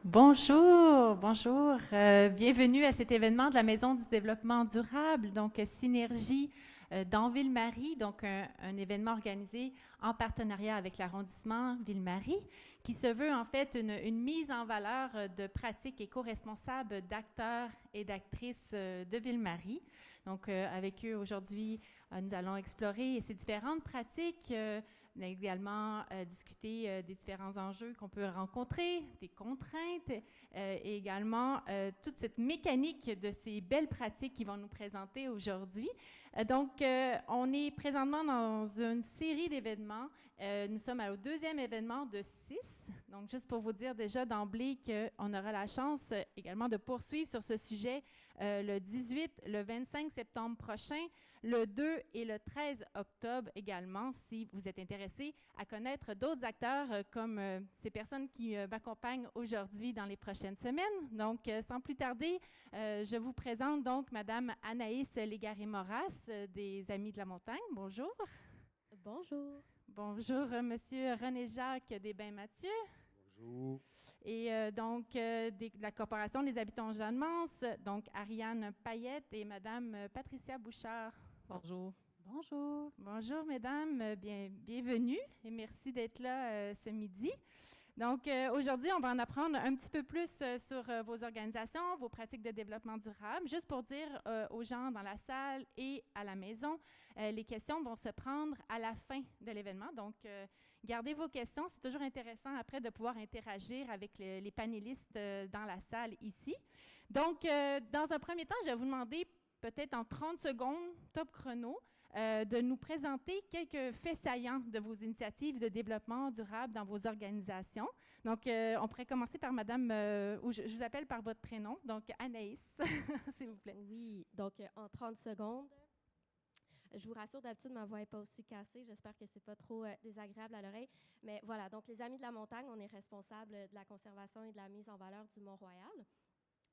Bonjour, bonjour. Bienvenue à cet événement de la Maison du développement durable, donc Synergie dans Ville-Marie, donc un événement organisé en partenariat avec l'arrondissement Ville-Marie, qui se veut en fait une mise en valeur de pratiques éco-responsables d'acteurs et d'actrices de Ville-Marie. Donc avec eux aujourd'hui, nous allons explorer ces différentes pratiques. On a également discuté des différents enjeux qu'on peut rencontrer, des contraintes et également toute cette mécanique de ces belles pratiques qui vont nous présenter aujourd'hui. On est présentement dans une série d'événements. Nous sommes au deuxième événement de 6. Donc, juste pour vous dire déjà d'emblée qu'on aura la chance également de poursuivre sur ce sujet le 18, le 25 septembre prochain, le 2 et le 13 octobre également, si vous êtes intéressé à connaître d'autres acteurs comme ces personnes qui m'accompagnent aujourd'hui dans les prochaines semaines. Donc, sans plus tarder, je vous présente donc Madame Anaïs Légaré-Moras des Amis de la Montagne. Bonjour. Bonjour. Bonjour, Monsieur René-Jacques Desbains-Mathieu. Bonjour. Et de la Corporation des habitants Jeanne-Mance, donc Ariane Payette et Madame Patricia Bouchard. Bonjour. Bonjour. Bonjour, mesdames. Bienvenue et merci d'être là ce midi. Donc, aujourd'hui, on va en apprendre un petit peu plus sur vos organisations, vos pratiques de développement durable. Juste pour dire aux gens dans la salle et à la maison, les questions vont se prendre à la fin de l'événement. Donc, gardez vos questions. C'est toujours intéressant après de pouvoir interagir avec les panélistes dans la salle ici. Donc, dans un premier temps, je vais vous demander peut-être en 30 secondes, top chrono, de nous présenter quelques faits saillants de vos initiatives de développement durable dans vos organisations. Donc, on pourrait commencer par Madame, ou je vous appelle par votre prénom, donc Anaïs, s'il vous plaît. Oui, donc en 30 secondes. Je vous rassure, d'habitude, ma voix n'est pas aussi cassée. J'espère que ce n'est pas trop désagréable à l'oreille. Mais voilà, donc les Amis de la Montagne, on est responsable de la conservation et de la mise en valeur du Mont-Royal.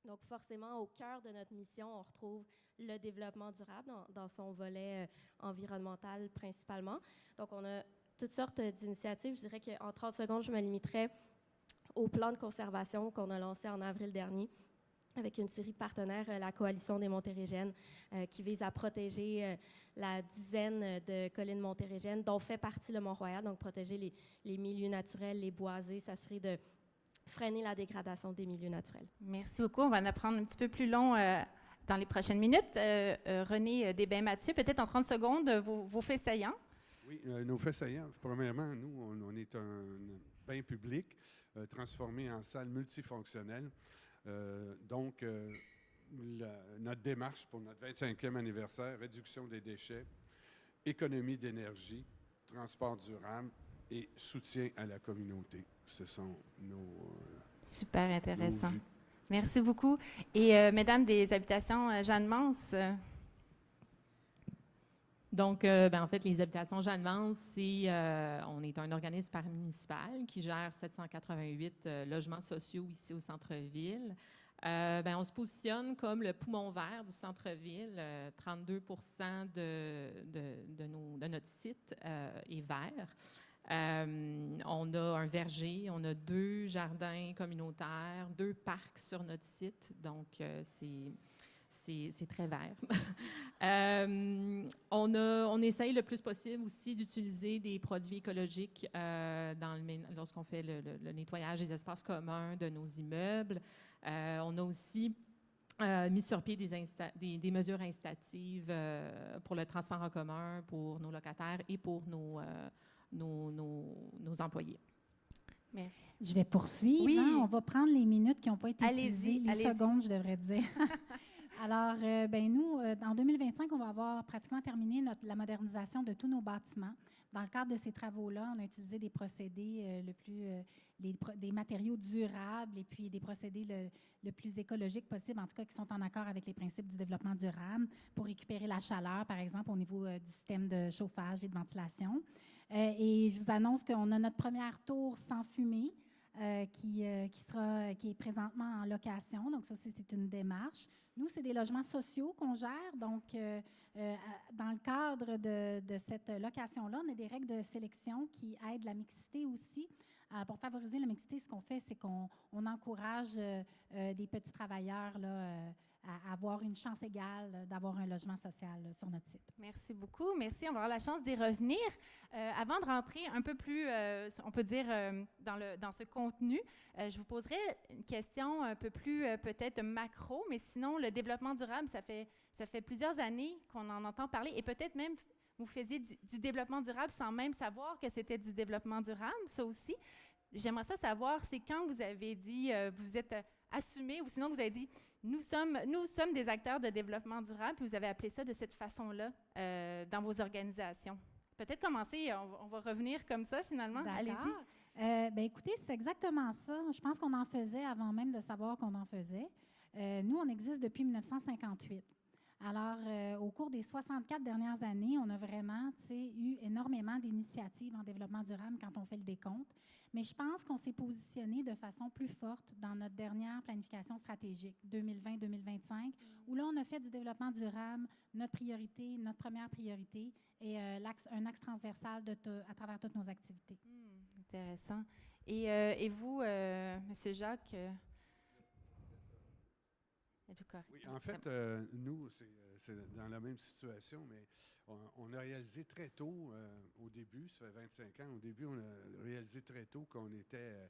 Donc, forcément, au cœur de notre mission, on retrouve le développement durable dans son volet environnemental principalement. Donc, on a toutes sortes d'initiatives. Je dirais qu'en 30 secondes, je me limiterai au plan de conservation qu'on a lancé en avril dernier avec une série de partenaires, la Coalition des Montérégiennes, qui vise à protéger la dizaine de collines montérégiennes, dont fait partie le Mont-Royal, donc protéger les milieux naturels, les boisés, s'assurer de freiner la dégradation des milieux naturels. Merci beaucoup. On va en apprendre un petit peu plus long dans les prochaines minutes. René Desbains-Mathieu, peut-être en 30 secondes, vos faits saillants. Oui, nos faits saillants. Premièrement, nous, on est un bain public transformé en salle multifonctionnelle. Notre démarche pour notre 25e anniversaire, réduction des déchets, économie d'énergie, transport durable et soutien à la communauté. Ce sont nos Super intéressant. nos vues. Merci beaucoup. Et Mesdames des Habitations Jeanne-Mance. Donc, en fait, les habitations Jeanne-Mance, on est un organisme paramunicipal qui gère 788 logements sociaux ici au centre-ville. On se positionne comme le poumon vert du centre-ville. 32 de notre site est vert. On a un verger, on a 2 jardins communautaires, 2 parcs sur notre site. Donc, c'est très vert. On essaye le plus possible aussi d'utiliser des produits écologiques lorsqu'on fait le nettoyage des espaces communs de nos immeubles. On a aussi mis sur pied des mesures incitatives pour le transport en commun pour nos locataires et pour nos employés. Merci. Je vais poursuivre. Oui. Hein? On va prendre les minutes qui n'ont pas été utilisées, les allez-y. secondes, je devrais dire. Alors, nous, en 2025, on va avoir pratiquement terminé la modernisation de tous nos bâtiments. Dans le cadre de ces travaux-là, on a utilisé des procédés des matériaux durables et puis des procédés le plus écologiques possible, en tout cas qui sont en accord avec les principes du développement durable pour récupérer la chaleur, par exemple, au niveau du système de chauffage et de ventilation. Et je vous annonce qu'on a notre première tour sans fumée qui est présentement en location. Donc, ça aussi, c'est une démarche. Nous, c'est des logements sociaux qu'on gère. Donc, dans le cadre de cette location-là, on a des règles de sélection qui aident la mixité aussi. Alors, pour favoriser la mixité, ce qu'on fait, c'est qu'on encourage des petits travailleurs là, à avoir une chance égale d'avoir un logement social sur notre site. Merci beaucoup. Merci. On va avoir la chance d'y revenir. Avant de rentrer un peu plus, on peut dire, dans ce contenu, je vous poserai une question un peu plus peut-être macro, mais sinon, le développement durable, ça fait plusieurs années qu'on en entend parler et peut-être même vous faisiez du développement durable sans même savoir que c'était du développement durable, ça aussi. J'aimerais ça savoir, c'est quand vous avez dit, vous êtes assumé ou sinon vous avez dit, nous sommes des acteurs de développement durable, puis vous avez appelé ça de cette façon-là dans vos organisations. Peut-être commencer, on va revenir comme ça finalement. Allez-y. Bien, écoutez, c'est exactement ça. Je pense qu'on en faisait avant même de savoir qu'on en faisait. Nous, on existe depuis 1958. Alors, au cours des 64 dernières années, on a vraiment eu énormément d'initiatives en développement durable quand on fait le décompte. Mais je pense qu'on s'est positionné de façon plus forte dans notre dernière planification stratégique 2020-2025, où là, on a fait du développement durable notre priorité, notre première priorité, et un axe transversal à travers toutes nos activités. Intéressant. Et vous, M. Jacques, êtes-vous correct? Oui, en fait, nous, c'est dans la même situation, mais on a réalisé très tôt, au début, ça fait 25 ans, au début, on a réalisé très tôt qu'on était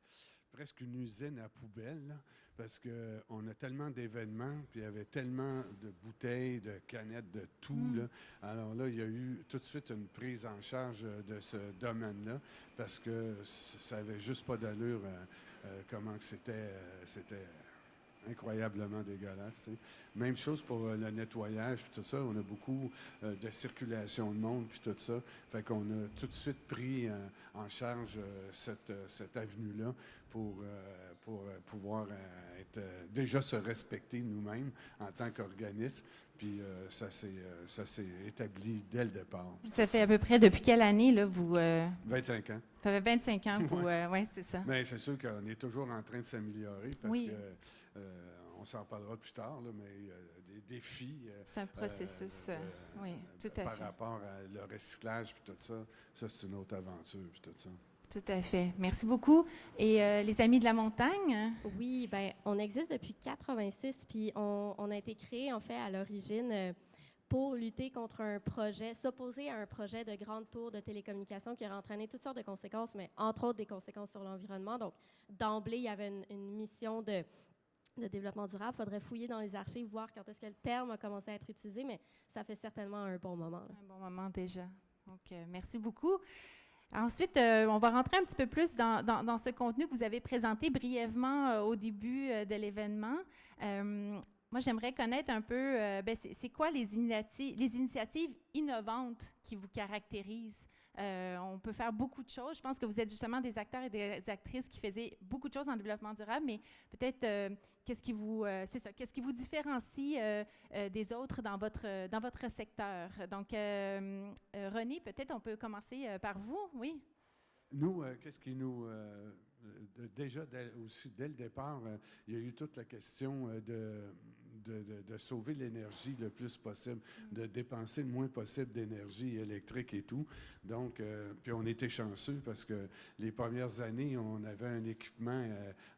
presque une usine à poubelles, là, parce qu'on a tellement d'événements, puis il y avait tellement de bouteilles, de canettes, de tout. Là. Alors là, il y a eu tout de suite une prise en charge de ce domaine-là, parce que ça n'avait juste pas d'allure comment que c'était incroyablement dégueulasse. T'sais. Même chose pour le nettoyage, puis tout ça. On a beaucoup de circulation de monde, puis tout ça. Fait qu'on a tout de suite pris en charge cette avenue-là pour pouvoir déjà se respecter nous-mêmes en tant qu'organisme. Puis ça s'est établi dès le départ. Ça fait à peu près depuis quelle année, là, vous... 25 ans. Ça fait 25 ans, vous... oui, c'est ça. Mais c'est sûr qu'on est toujours en train de s'améliorer parce oui. que... on s'en parlera plus tard, là, mais il y a des défis. C'est un processus, oui, tout à fait. Par rapport à le recyclage puis tout ça, c'est une autre aventure puis tout ça. Tout à fait. Merci beaucoup. Et les Amis de la montagne? Oui, bien, on existe depuis 86, puis on a été créé, en fait, à l'origine pour lutter contre un projet, s'opposer à un projet de grande tour de télécommunications qui aurait entraîné toutes sortes de conséquences, mais entre autres des conséquences sur l'environnement. Donc, d'emblée, il y avait une mission de développement durable. Il faudrait fouiller dans les archives, voir quand est-ce que le terme a commencé à être utilisé, mais ça fait certainement un bon moment. Là. Un bon moment déjà. Donc, merci beaucoup. Ensuite, on va rentrer un petit peu plus dans ce contenu que vous avez présenté brièvement au début de l'événement. Moi, j'aimerais connaître un peu, c'est quoi les initiatives innovantes qui vous caractérisent? On peut faire beaucoup de choses. Je pense que vous êtes justement des acteurs et des actrices qui faisaient beaucoup de choses en développement durable, mais peut-être qu'est-ce qui vous différencie des autres dans votre secteur? Donc, René, peut-être on peut commencer par vous, oui? Nous, qu'est-ce qui nous... déjà, aussi, dès le départ, il y a eu toute la question de sauver l'énergie le plus possible, de dépenser le moins possible d'énergie électrique et tout. Donc, puis on était chanceux parce que les premières années, on avait un équipement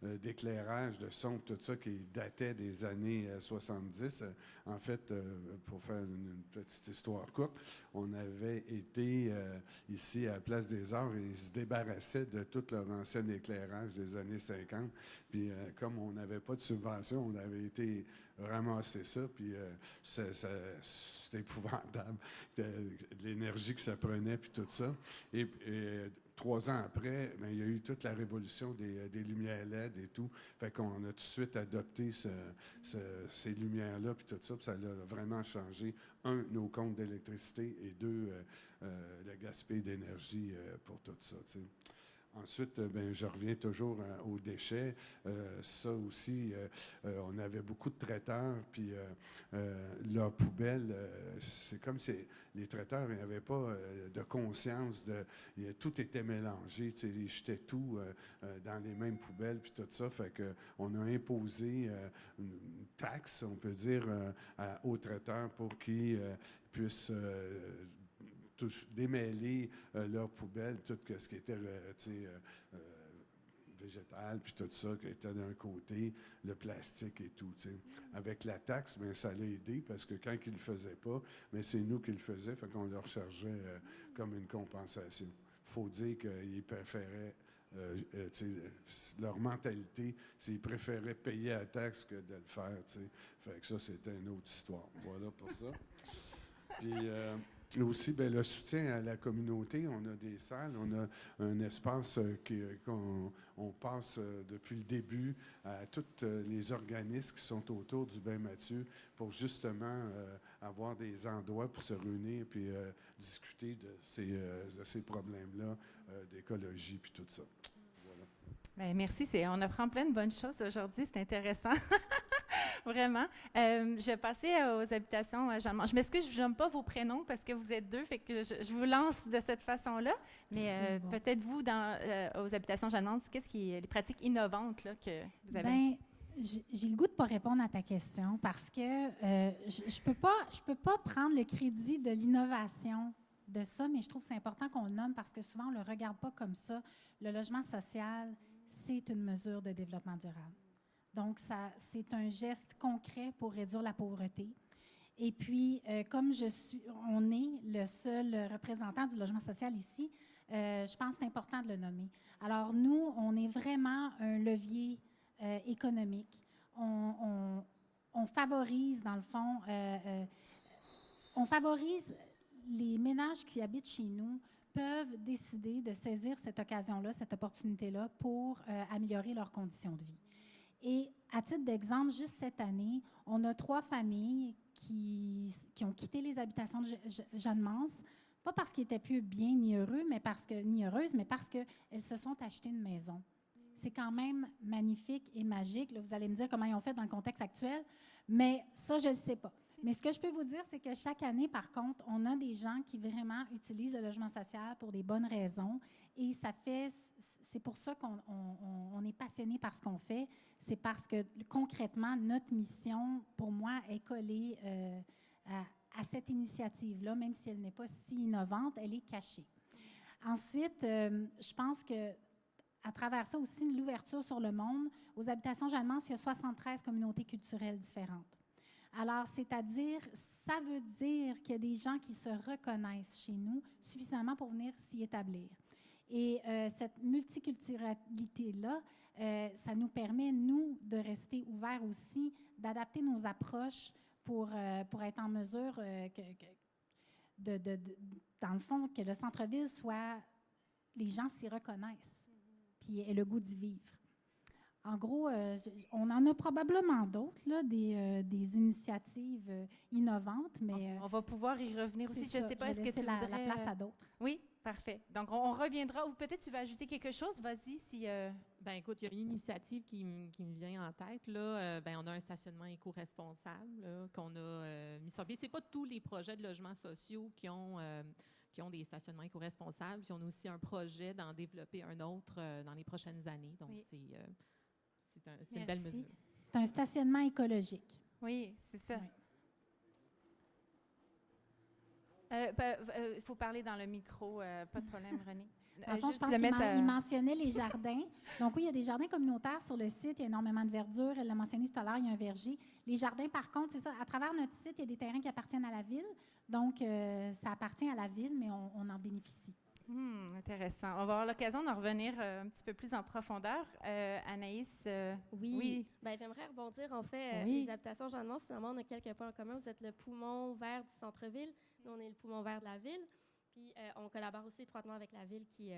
d'éclairage, de son, tout ça qui datait des années 70. En fait, pour faire une petite histoire courte, on avait été ici à la Place des Arts et ils se débarrassaient de tout leur ancien éclairage des années 50. Puis comme on n'avait pas de subvention, on avait été ramasser ça, puis c'était épouvantable, de l'énergie que ça prenait, puis tout ça. Et 3 ans après, bien, il y a eu toute la révolution des lumières LED et tout. Fait qu'on a tout de suite adopté ces lumières-là, puis tout ça, puis ça a vraiment changé, un, nos comptes d'électricité, et deux, le gaspillage d'énergie pour tout ça, tu sais. Ensuite, ben, je reviens toujours aux déchets. Ça aussi, on avait beaucoup de traiteurs, puis leurs poubelles, c'est comme si les traiteurs n'avaient pas de conscience, tout était mélangé, ils jetaient tout dans les mêmes poubelles, puis tout ça. Fait qu'on a imposé une taxe, on peut dire, aux traiteurs pour qu'ils puissent démêler leurs poubelles, tout ce qui était végétale, puis tout ça, qui était d'un côté, le plastique et tout, tu sais. Avec la taxe, bien, ça l'a aidé, parce que quand ils ne le faisaient pas, mais c'est nous qui le faisions, fait qu'on leur chargeait comme une compensation. Il faut dire qu'ils préféraient, leur mentalité, c'est qu'ils préféraient payer la taxe que de le faire, tu sais. Fait que ça, c'était une autre histoire. Voilà pour ça. Puis aussi, bien, le soutien à la communauté. On a des salles, on a un espace qu'on passe depuis le début à tous les organismes qui sont autour du Bain Mathieu pour justement avoir des endroits pour se réunir puis discuter de ces problèmes-là, d'écologie puis tout ça. Voilà. Bien, merci. On apprend plein de bonnes choses aujourd'hui. C'est intéressant. Vraiment. Je vais passer aux habitations Jeanne-Mance. Je m'excuse, je ne vous nomme pas vos prénoms parce que vous êtes deux, fait que je vous lance de cette façon-là. Mais bon. Peut-être vous, aux habitations Jeanne-Mance, qu'est-ce qui est les pratiques innovantes là, que vous avez? Bien, j'ai le goût de ne pas répondre à ta question parce que je ne peux pas prendre le crédit de l'innovation de ça, mais je trouve que c'est important qu'on le nomme parce que souvent, on ne le regarde pas comme ça. Le logement social, c'est une mesure de développement durable. Donc, c'est un geste concret pour réduire la pauvreté. Et puis, comme on est le seul représentant du logement social ici, je pense que c'est important de le nommer. Alors, nous, on est vraiment un levier économique. On favorise, dans le fond, on favorise les ménages qui habitent chez nous peuvent décider de saisir cette occasion-là, cette opportunité-là pour améliorer leurs conditions de vie. Et à titre d'exemple, juste cette année, on a 3 familles qui ont quitté les habitations de Jeanne-Mance, pas parce qu'ils étaient plus bien ni heureuses, mais parce qu'elles se sont achetées une maison. C'est quand même magnifique et magique. Là, vous allez me dire comment ils ont fait dans le contexte actuel, mais ça, je ne le sais pas. Mais ce que je peux vous dire, c'est que chaque année, par contre, on a des gens qui vraiment utilisent le logement social pour des bonnes raisons et c'est pour ça qu'on est passionné par ce qu'on fait. C'est parce que concrètement, notre mission, pour moi, est collée à cette initiative-là, même si elle n'est pas si innovante, elle est cachée. Ensuite, je pense que à travers ça aussi, l'ouverture sur le monde, aux habitations Jeanne-Mance, il y a 73 communautés culturelles différentes. Alors, ça veut dire qu'il y a des gens qui se reconnaissent chez nous suffisamment pour venir s'y établir. Et cette multiculturalité-là, ça nous permet, nous, de rester ouverts aussi, d'adapter nos approches pour être en mesure dans le fond, que le centre-ville soit... Les gens s'y reconnaissent, puis aient le goût d'y vivre. En gros, on en a probablement d'autres, là, des initiatives innovantes, mais... On va pouvoir y revenir aussi. Je ne sais pas, est-ce que tu voudrais... la place à d'autres. Oui, parfait. Donc, on reviendra. Ou peut-être tu vas ajouter quelque chose. Vas-y, si... Bien, écoute, il y a une initiative qui me vient en tête. Là. On a un stationnement éco-responsable là, qu'on a mis sur pied. Ce n'est pas tous les projets de logements sociaux qui ont des stationnements éco-responsables. Puis on a aussi un projet d'en développer un autre dans les prochaines années. Donc, oui. C'est une belle mesure. C'est un stationnement écologique. Oui, c'est ça. Oui. Il faut parler dans le micro, pas de problème, René. Je pense qu'il mentionnait les jardins. Donc oui, il y a des jardins communautaires sur le site, il y a énormément de verdure. Elle l'a mentionné tout à l'heure, il y a un verger. Les jardins, par contre, c'est ça, à travers notre site, il y a des terrains qui appartiennent à la ville. Donc, ça appartient à la ville, mais on en bénéficie. Intéressant. On va avoir l'occasion d'en revenir un petit peu plus en profondeur. Anaïs? Oui. Bien, j'aimerais rebondir. En fait, les habitations Jeanne-Mance, finalement, on a quelques points en commun. Vous êtes le poumon vert du centre-ville. Nous, on est le poumon vert de la ville. Puis, on collabore aussi étroitement avec la ville qui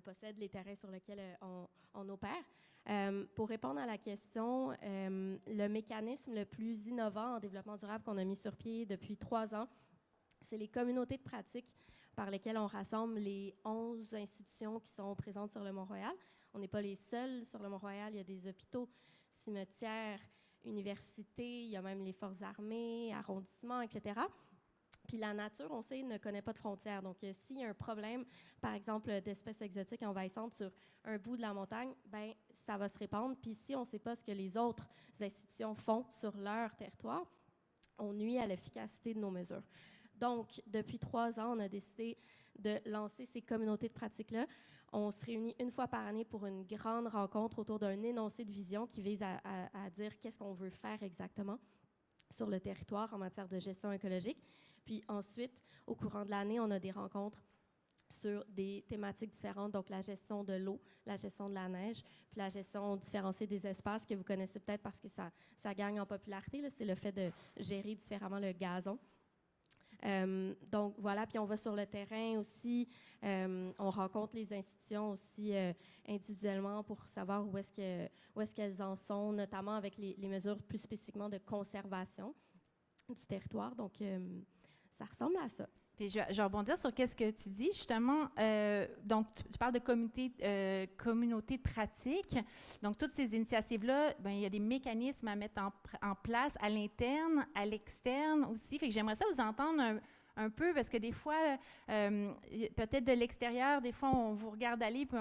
possède les terrains sur lesquels on opère. Pour répondre à la question, le mécanisme le plus innovant en développement durable qu'on a mis sur pied depuis 3 ans, c'est les communautés de pratique par lesquelles on rassemble les 11 institutions qui sont présentes sur le Mont-Royal. On n'est pas les seuls sur le Mont-Royal. Il y a des hôpitaux, cimetières, universités, il y a même les forces armées, arrondissements, etc. Puis la nature, on sait, ne connaît pas de frontières. Donc, s'il y a un problème, par exemple, d'espèces exotiques envahissantes sur un bout de la montagne, bien, ça va se répandre. Puis si on ne sait pas ce que les autres institutions font sur leur territoire, on nuit à l'efficacité de nos mesures. Donc, depuis 3 ans, on a décidé de lancer ces communautés de pratique-là. On se réunit une fois par année pour une grande rencontre autour d'un énoncé de vision qui vise à dire qu'est-ce qu'on veut faire exactement sur le territoire en matière de gestion écologique. Puis ensuite, au courant de l'année, on a des rencontres sur des thématiques différentes, donc la gestion de l'eau, la gestion de la neige, puis la gestion différenciée des espaces que vous connaissez peut-être parce que ça gagne en popularité, là, c'est le fait de gérer différemment le gazon. Donc voilà, puis on va sur le terrain aussi, on rencontre les institutions aussi individuellement pour savoir où est-ce qu'elles en sont, notamment avec les mesures plus spécifiquement de conservation du territoire. Donc ça ressemble à ça. Puis je vais rebondir sur qu'est-ce que tu dis, justement. Donc, tu parles de communauté de pratique. Donc, toutes ces initiatives-là, bien, il y a des mécanismes à mettre en place à l'interne, à l'externe aussi. Fait que j'aimerais ça vous entendre un peu, parce que des fois, peut-être de l'extérieur, des fois, on vous regarde aller, puis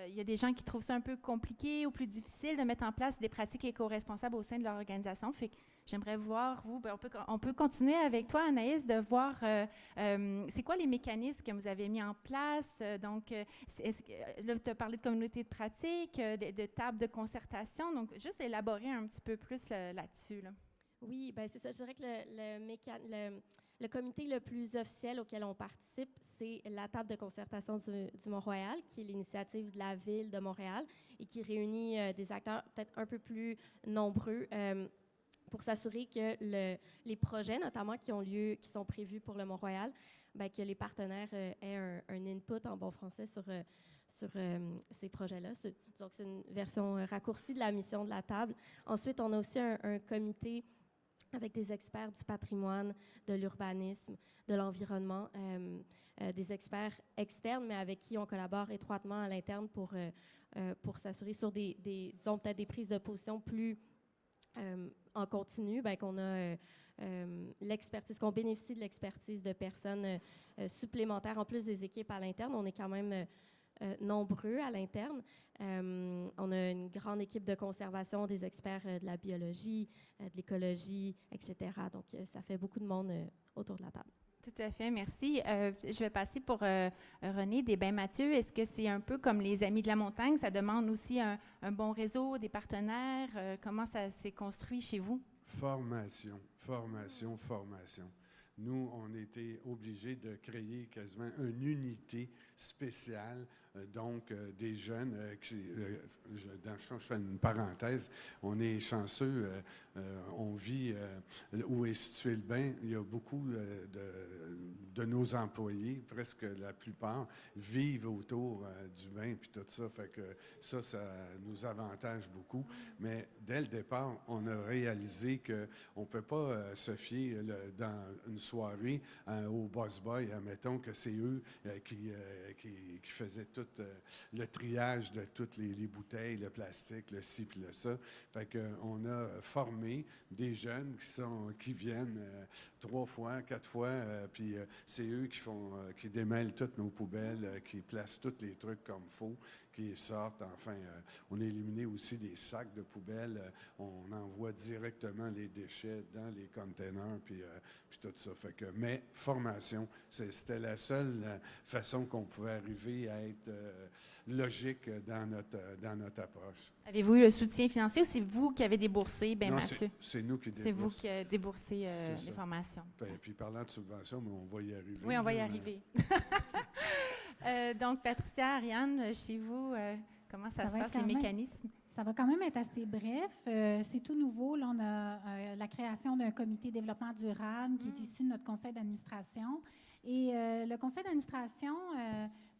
il y a des gens qui trouvent ça un peu compliqué ou plus difficile de mettre en place des pratiques éco-responsables au sein de leur organisation. Fait que j'aimerais voir, vous, bien, on peut continuer avec toi, Anaïs, de voir c'est quoi les mécanismes que vous avez mis en place. Donc, là, tu as parlé de communauté de pratique, de tables de concertation. Donc, juste élaborer un petit peu plus là-dessus. Là. Oui, bien c'est ça. Je dirais que le comité le plus officiel auquel on participe, c'est la table de concertation du Mont-Royal, qui est l'initiative de la Ville de Montréal et qui réunit des acteurs peut-être un peu plus nombreux pour s'assurer que les projets, notamment qui sont prévus pour le Mont-Royal, bien, que les partenaires aient un input en bon français sur ces projets-là. Donc, c'est une version raccourcie de la mission de la table. Ensuite, on a aussi un comité avec des experts du patrimoine, de l'urbanisme, de l'environnement, des experts externes, mais avec qui on collabore étroitement à l'interne pour s'assurer sur disons peut-être des prises de position plus en continu, bien, qu'on a l'expertise, qu'on bénéficie de l'expertise de personnes supplémentaires, en plus des équipes à l'interne. On est quand même nombreux à l'interne. On a une grande équipe de conservation, des experts de la biologie, de l'écologie, etc. Donc, ça fait beaucoup de monde autour de la table. Tout à fait, merci. Je vais passer pour René Desbains-Mathieu. Est-ce que c'est un peu comme les Amis de la montagne? Ça demande aussi un bon réseau, des partenaires. Comment ça s'est construit chez vous? Formation. Nous, on était obligés de créer quasiment une unité spéciale, des jeunes je fais une parenthèse, on est chanceux, on vit où est situé le bain. Il y a beaucoup de nos employés, presque la plupart, vivent autour du bain puis tout ça, fait que ça nous avantage beaucoup. Mais dès le départ, on a réalisé qu'on ne peut pas se fier dans une soirée au boss boy, admettons que c'est eux qui faisaient tout le triage de toutes les bouteilles, le plastique, le ci puis le ça. Fait qu'on a formé des jeunes qui viennent 3 fois, 4 fois, puis c'est eux qui démêlent toutes nos poubelles, qui placent tous les trucs comme il faut, qui sortent. Enfin, on a éliminé aussi des sacs de poubelles. On envoie directement les déchets dans les containers, puis tout ça. Fait que, mais formation, c'était la seule façon qu'on pouvait arriver à être logique dans notre approche. Avez-vous eu le soutien financier ou c'est vous qui avez déboursé, Non, Mathieu? c'est nous qui déboursons. C'est vous qui avez déboursé les formations. Puis parlant de subvention, mais on va y arriver. Oui, on va y arriver. Donc, Patricia, Ariane, chez vous, comment ça se passe, les mécanismes? Ça va quand même être assez bref. C'est tout nouveau. Là, on a la création d'un comité développement durable qui est issu de notre conseil d'administration. Et le conseil d'administration,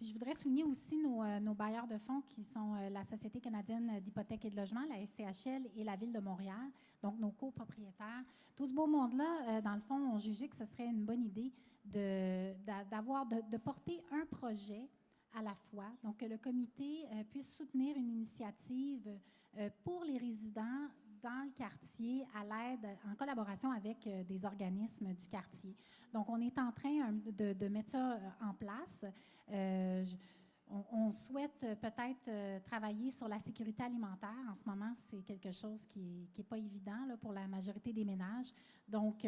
je voudrais souligner aussi nos bailleurs de fonds qui sont la Société canadienne d'hypothèques et de logement, la SCHL, et la Ville de Montréal, donc nos copropriétaires. Tout ce beau monde-là, dans le fond, on jugeait que ce serait une bonne idée de porter un projet à la fois. Donc, que le comité puisse soutenir une initiative pour les résidents dans le quartier à l'aide, en collaboration avec des organismes du quartier. Donc, on est en train de mettre ça en place. On souhaite peut-être travailler sur la sécurité alimentaire. En ce moment, c'est quelque chose qui n'est pas évident là, pour la majorité des ménages. Donc,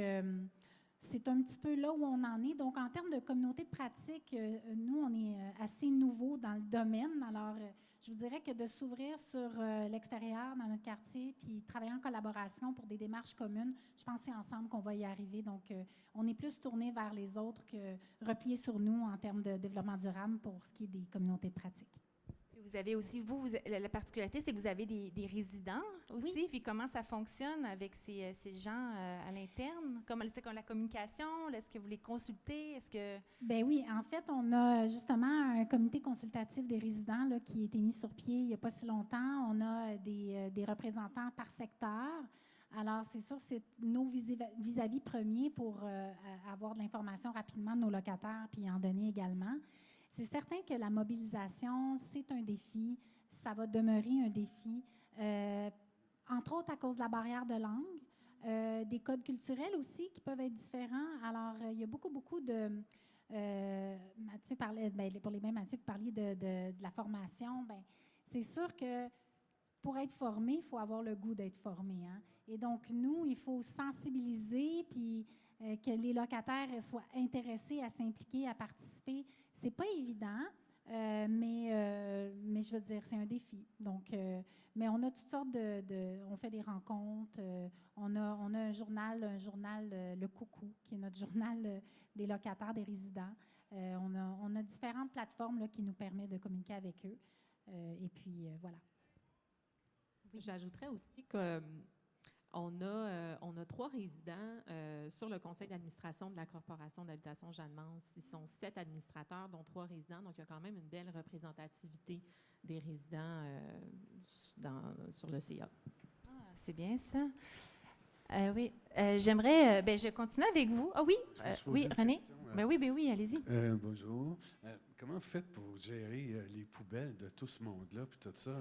c'est un petit peu là où on en est. Donc, en termes de communauté de pratique, nous, on est assez nouveaux dans le domaine. Alors, je vous dirais que de s'ouvrir sur l'extérieur dans notre quartier, puis travailler en collaboration pour des démarches communes, je pense que c'est ensemble qu'on va y arriver. Donc, on est plus tourné vers les autres que replié sur nous en termes de développement durable pour ce qui est des communautés de pratique. Vous avez aussi, la particularité, c'est que vous avez des résidents aussi. Oui. Puis comment ça fonctionne avec ces gens à l'interne? Comment c'est la communication? Est-ce que vous les consultez? Est-ce que... Ben oui, en fait, on a justement un comité consultatif des résidents là, qui a été mis sur pied il n'y a pas si longtemps. On a des représentants par secteur. Alors, c'est sûr, c'est nos vis-à-vis premiers pour avoir de l'information rapidement de nos locataires puis en donner également. C'est certain que la mobilisation, c'est un défi. Ça va demeurer un défi, entre autres à cause de la barrière de langue, des codes culturels aussi qui peuvent être différents. Alors, il y a beaucoup de... Mathieu parlait, pour les mêmes, Mathieu, vous parliez de la formation. Bien, c'est sûr que pour être formé, il faut avoir le goût d'être formé. Hein? Et donc, nous, il faut sensibiliser puis que les locataires soient intéressés à s'impliquer, à participer. C'est pas évident, mais je veux dire, c'est un défi. Donc, mais on a toutes sortes on fait des rencontres. On a un journal, le Coucou, qui est notre journal des locataires, des résidents. On a différentes plateformes là, qui nous permettent de communiquer avec eux. Et puis, voilà. Oui. J'ajouterais aussi que on a 3 résidents sur le conseil d'administration de la Corporation d'habitation Jeanne-Mance. Ils sont 7 administrateurs, dont 3 résidents. Donc, il y a quand même une belle représentativité des résidents sur le CA. Ah, c'est bien ça. Oui, j'aimerais... je continue avec vous. Ah oui, oui, René. Ben oui, allez-y. Bonjour. Comment vous faites pour gérer les poubelles de tout ce monde-là, puis tout ça?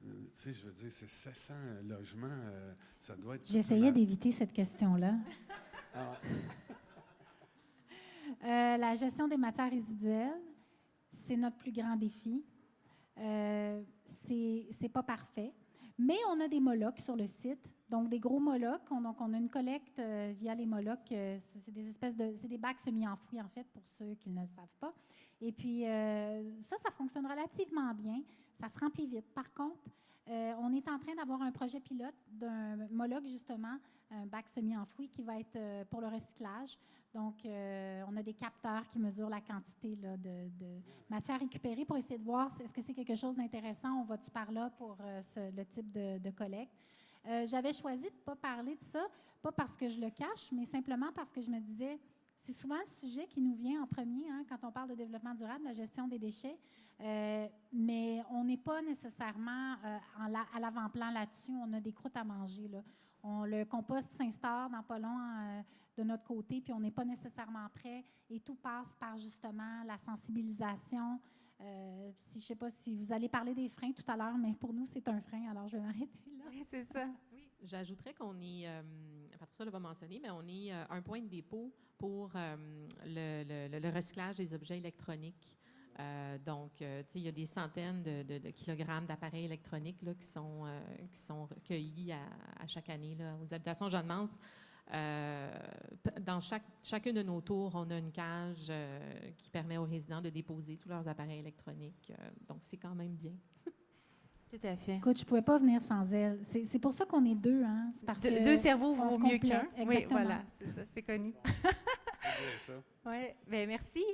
Tu sais, je veux dire, c'est 700 logements, ça doit être... J'essayais d'éviter cette question-là. Ah. La gestion des matières résiduelles, c'est notre plus grand défi. C'est pas parfait, mais on a des molocs sur le site, donc des gros molocs. Donc, on a une collecte via les molocs. C'est des bacs semi-enfouis, en fait, pour ceux qui ne le savent pas. Et puis, ça fonctionne relativement bien. Ça se remplit vite. Par contre, on est en train d'avoir un projet pilote d'un moloc, justement, un bac semi-enfoui qui va être pour le recyclage. Donc, on a des capteurs qui mesurent la quantité là, de matière récupérée pour essayer de voir est-ce que c'est quelque chose d'intéressant. On va-tu par là pour le type de collecte. J'avais choisi de ne pas parler de ça, pas parce que je le cache, mais simplement parce que je me disais, c'est souvent le sujet qui nous vient en premier hein, quand on parle de développement durable, la gestion des déchets, mais on n'est pas nécessairement à l'avant-plan là-dessus. On a des croûtes à manger. Là. Le compost s'instaure dans pas long de notre côté, puis on n'est pas nécessairement prêt. Et tout passe par justement la sensibilisation. Je ne sais pas si vous allez parler des freins tout à l'heure, mais pour nous, c'est un frein. Alors, je vais m'arrêter là. Oui, c'est ça. Oui, j'ajouterais qu'on est, Patricia l'a mentionné, mais on est un point de dépôt pour le recyclage des objets électroniques. Donc, il y a des centaines de kilogrammes d'appareils électroniques là, qui sont recueillis à chaque année là, aux habitations Jeanne-Mance. Dans chacune de nos tours, on a une cage qui permet aux résidents de déposer tous leurs appareils électroniques. Donc, c'est quand même bien. Tout à fait. Écoute, je ne pouvais pas venir sans elle. C'est pour ça qu'on est deux. Hein? C'est parce que deux cerveaux vaut mieux qu'un. Oui, Exactement. voilà, c'est ça, c'est connu. Oui, bien merci.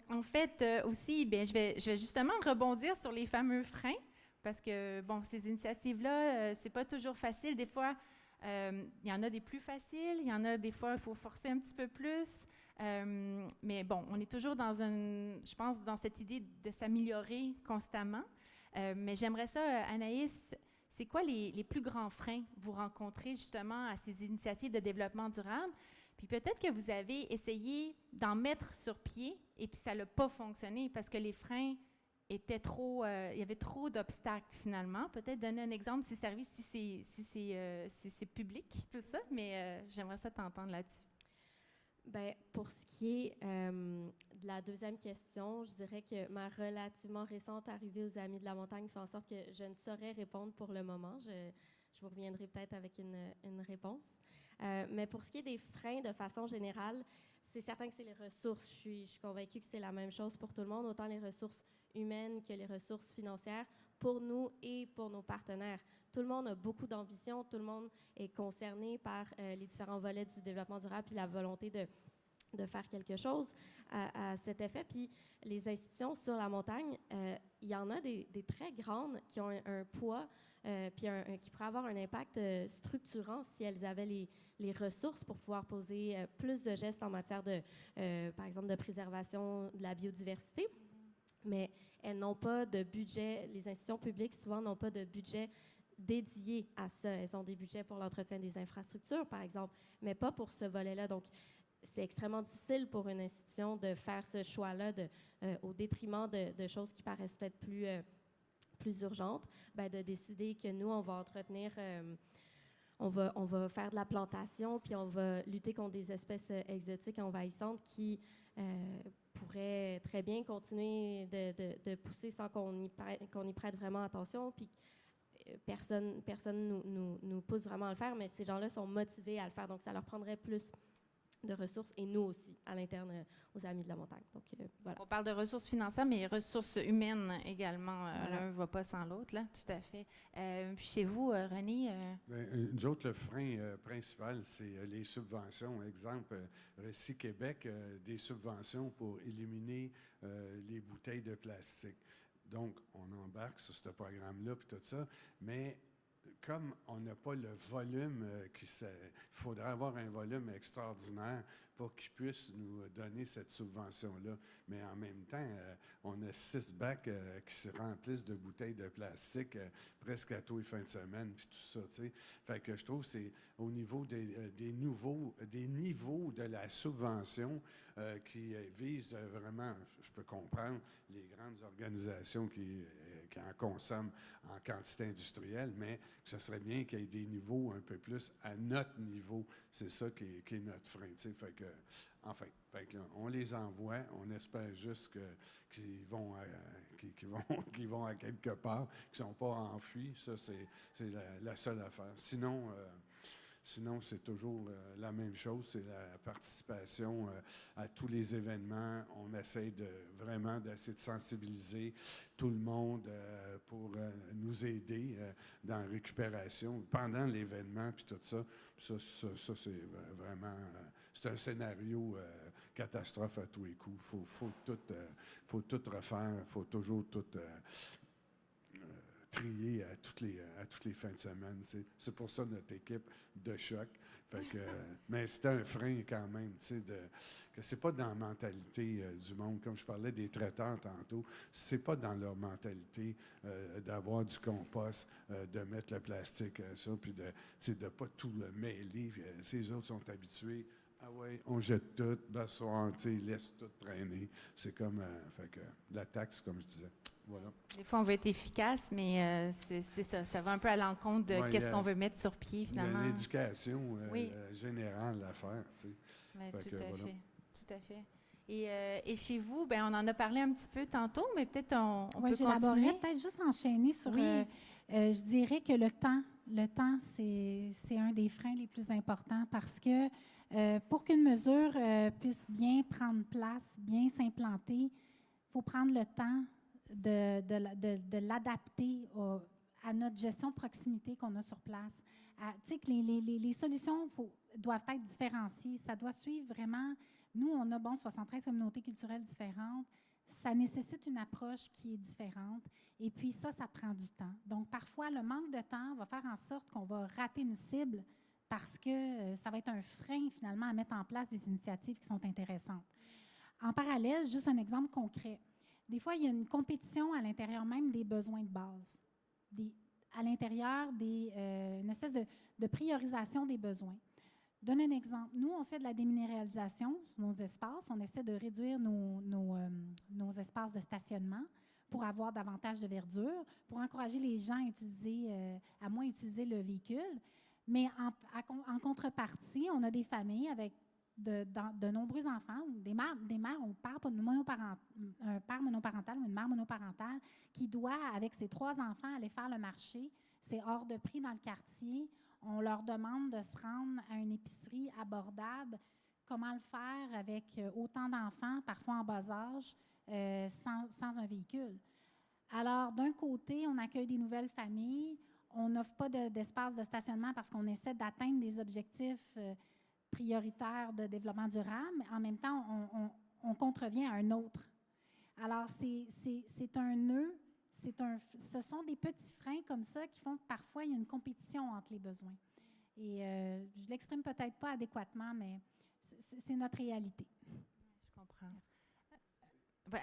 En fait, aussi, bien, je vais justement rebondir sur les fameux freins, parce que, bon, ces initiatives-là, c'est pas toujours facile. Des fois, il y en a des plus faciles, il y en a des fois, il faut forcer un petit peu plus. Mais bon, on est toujours je pense, dans cette idée de s'améliorer constamment. Mais j'aimerais ça, Anaïs, c'est quoi les plus grands freins que vous rencontrez justement à ces initiatives de développement durable? Puis peut-être que vous avez essayé d'en mettre sur pied et puis ça n'a pas fonctionné parce que les freins étaient trop... il y avait trop d'obstacles finalement. Peut-être donner un exemple si c'est public, tout ça, mais j'aimerais ça t'entendre là-dessus. Bien, pour ce qui est de la deuxième question, je dirais que ma relativement récente arrivée aux Amis de la Montagne fait en sorte que je ne saurais répondre pour le moment. je vous reviendrai peut-être avec une réponse. Mais pour ce qui est des freins, de façon générale, c'est certain que c'est les ressources. Je suis convaincue que c'est la même chose pour tout le monde, autant les ressources humaines que les ressources financières, pour nous et pour nos partenaires. Tout le monde a beaucoup d'ambition, tout le monde est concerné par les différents volets du développement durable et la volonté de faire quelque chose à cet effet. Puis les institutions sur la montagne, il y en a des très grandes qui ont un poids puis qui pourraient avoir un impact structurant si elles avaient les ressources pour pouvoir poser plus de gestes en matière par exemple, de préservation de la biodiversité. Mais elles n'ont pas de budget. Les institutions publiques, souvent, n'ont pas de budget dédié à ça. Elles ont des budgets pour l'entretien des infrastructures, par exemple, mais pas pour ce volet-là. Donc, c'est extrêmement difficile pour une institution de faire ce choix-là au détriment de choses qui paraissent peut-être plus urgentes, de décider que nous, on va entretenir, on va faire de la plantation, puis on va lutter contre des espèces exotiques envahissantes qui pourraient très bien continuer de pousser sans qu'on y prête vraiment attention, puis personne nous pousse vraiment à le faire, mais ces gens-là sont motivés à le faire, donc ça leur prendrait plus de ressources, et nous aussi, à l'interne, aux Amis de la montagne. Donc, voilà. On parle de ressources financières, mais ressources humaines également. Voilà. L'un ne va pas sans l'autre, là, tout à fait. Chez vous, René? Nous autres, le frein principal, c'est les subventions. Exemple, Récit Québec, des subventions pour éliminer les bouteilles de plastique. Donc, on embarque sur ce programme-là, puis tout ça, mais comme on n'a pas le volume il faudrait avoir un volume extraordinaire pour qu'ils puissent nous donner cette subvention-là. Mais en même temps, on a 6 bacs qui se remplissent de bouteilles de plastique presque à tous les fins de semaine, puis tout ça, tu sais. Fait que je trouve que c'est au niveau des niveaux de la subvention qui visent vraiment, je peux comprendre, les grandes organisations qui en consomment en quantité industrielle, mais ce serait bien qu'il y ait des niveaux un peu plus à notre niveau. C'est ça qui est notre frein, tu sais. Fait que, enfin, on les envoie, on espère juste qu'ils vont à quelque part, qu'ils ne sont pas enfuis. Ça, c'est la seule affaire. Sinon, c'est toujours la même chose, c'est la participation à tous les événements. On essaie vraiment d'essayer de sensibiliser tout le monde pour nous aider dans la récupération pendant l'événement, puis tout ça. Ça c'est vraiment... c'est un scénario catastrophe à tous les coups. Faut tout refaire, il faut toujours tout... trier à toutes les fins de semaine. C'est pour ça notre équipe de choc. Fait que, mais c'était un frein quand même, que c'est pas dans la mentalité du monde. Comme je parlais des traiteurs tantôt, c'est pas dans leur mentalité d'avoir du compost, de mettre le plastique, ça, puis de pas tout mêler. Ces autres sont habitués. Ah oui, on jette tout, soir, laisse tout traîner. C'est comme, fait que la taxe, comme je disais. Voilà. Des fois, on veut être efficace, mais c'est ça. Ça va un peu à l'encontre de qu'est-ce qu'on veut mettre sur pied, finalement. Il y a l'éducation générale à faire, tu sais. Ben, tout à fait. Et chez vous, ben, on en a parlé un petit peu tantôt, mais peut-être on peut continuer. Peut-être juste enchaîner sur... je dirais que le temps, c'est un des freins les plus importants parce que pour qu'une mesure puisse bien prendre place, bien s'implanter, il faut prendre le temps de l'adapter à notre gestion de proximité qu'on a sur place. Tu sais que les solutions doivent être différenciées. Ça doit suivre vraiment... Nous, on a 73 communautés culturelles différentes. Ça nécessite une approche qui est différente. Et puis ça prend du temps. Donc, parfois, le manque de temps va faire en sorte qu'on va rater une cible parce que ça va être un frein, finalement, à mettre en place des initiatives qui sont intéressantes. En parallèle, juste un exemple concret. Des fois, il y a une compétition à l'intérieur même des besoins de base, à l'intérieur une espèce de priorisation des besoins. Je donne un exemple. Nous, on fait de la déminéralisation sur nos espaces. On essaie de réduire nos espaces de stationnement pour avoir davantage de verdure, pour encourager les gens à moins utiliser le véhicule. Mais en contrepartie, on a des familles avec de nombreux enfants, ou des mères ou un père monoparental ou une mère monoparentale qui doit, avec ses 3 enfants, aller faire le marché c'est hors de prix dans le quartier. On leur demande de se rendre à une épicerie abordable. Comment le faire avec autant d'enfants, parfois en bas âge, sans un véhicule? Alors, d'un côté, on accueille des nouvelles familles. On n'offre pas d'espace de stationnement parce qu'on essaie d'atteindre des objectifs prioritaires de développement durable, mais en même temps, on contrevient à un autre. Alors, c'est un nœud, ce sont des petits freins comme ça qui font que parfois, il y a une compétition entre les besoins. Et je ne l'exprime peut-être pas adéquatement, mais c'est notre réalité. Je comprends.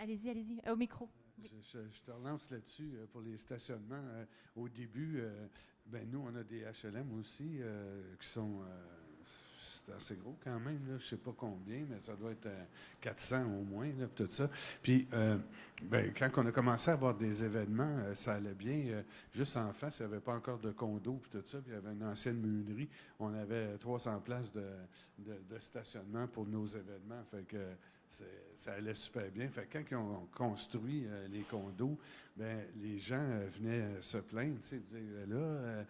Allez-y, au micro. Oui. Je te relance là-dessus pour les stationnements. Au début, nous, on a des HLM aussi qui sont... c'est assez gros quand même, là. Je ne sais pas combien, mais ça doit être 400 au moins, là, tout ça. Puis, quand on a commencé à avoir des événements, ça allait bien. Juste en face, il n'y avait pas encore de condo, puis tout ça. Puis, il y avait une ancienne meunerie. On avait 300 places de stationnement pour nos événements. Fait que ça allait super bien. Fait que quand ils ont construit les condos, les gens venaient se plaindre, tu sais, dire là,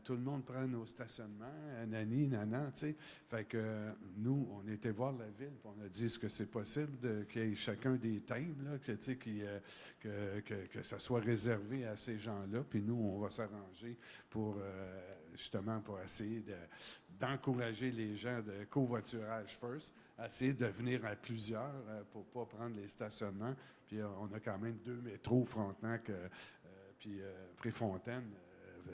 tout le monde prend nos stationnements, nani, nana, tu sais. Fait que nous, on était voir la ville, puis on a dit, est-ce que c'est possible qu'il y ait chacun des tables, là, que, tu sais, que ça soit réservé à ces gens-là, puis nous, on va s'arranger pour, justement, pour essayer d'encourager les gens de covoiturage first, essayer de venir à plusieurs pour ne pas prendre les stationnements. Puis on a quand même 2 métros, Frontenac, puis Préfontaine.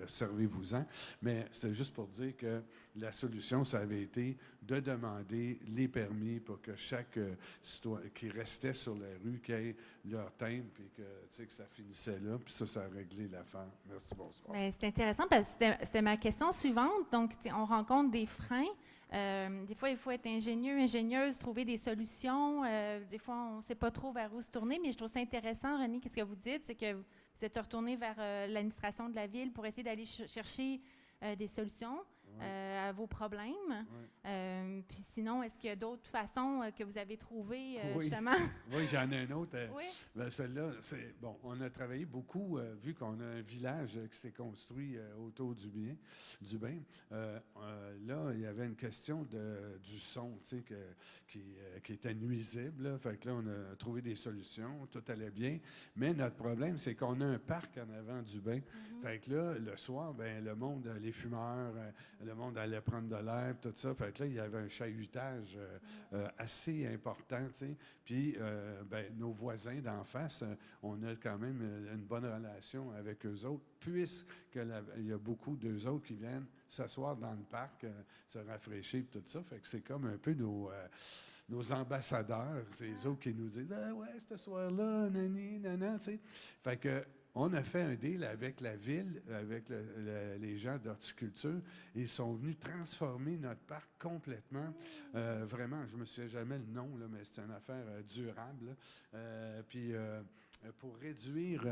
Servez-vous-en. Mais c'est juste pour dire que la solution, ça avait été de demander les permis pour que chaque citoyen qui restait sur la rue, qui ait leur thème, puis que, tu sais, que ça finissait là. Puis ça a réglé l'affaire. Merci, bonsoir. Bien, c'est intéressant parce que c'était ma question suivante. Donc, on rencontre des freins. Des fois, il faut être ingénieux, ingénieuse, trouver des solutions. Des fois, on ne sait pas trop vers où se tourner, mais je trouve ça intéressant, René, qu'est-ce que vous dites, c'est que vous êtes retourné vers l'administration de la ville pour essayer d'aller chercher des solutions à vos problèmes. Puis sinon, est-ce qu'il y a d'autres façons que vous avez trouvées, justement? Oui, j'en ai un autre. Oui. Celle-là, on a travaillé beaucoup, vu qu'on a un village qui s'est construit autour du bain. Là, il y avait une question du son, tu sais, qui était nuisible. Là. Fait que là, on a trouvé des solutions, tout allait bien. Mais notre problème, c'est qu'on a un parc en avant du bain. Fait que là, le soir, le monde, les fumeurs, le monde allait prendre de l'air, tout ça. Fait que là, il y avait un chahutage assez important, tu sais. Puis, nos voisins d'en face, on a quand même une bonne relation avec eux autres, puisqu'il y a beaucoup d'eux autres qui viennent s'asseoir dans le parc, se rafraîchir, tout ça. Fait que c'est comme un peu nos ambassadeurs, c'est eux autres qui nous disent « Ah ouais, ce soir-là, nani, nana », tu sais. Fait que on a fait un deal avec la ville, avec les gens d'horticulture. Ils sont venus transformer notre parc complètement. Vraiment, je ne me souviens jamais le nom, là, mais c'est une affaire durable. Puis pour réduire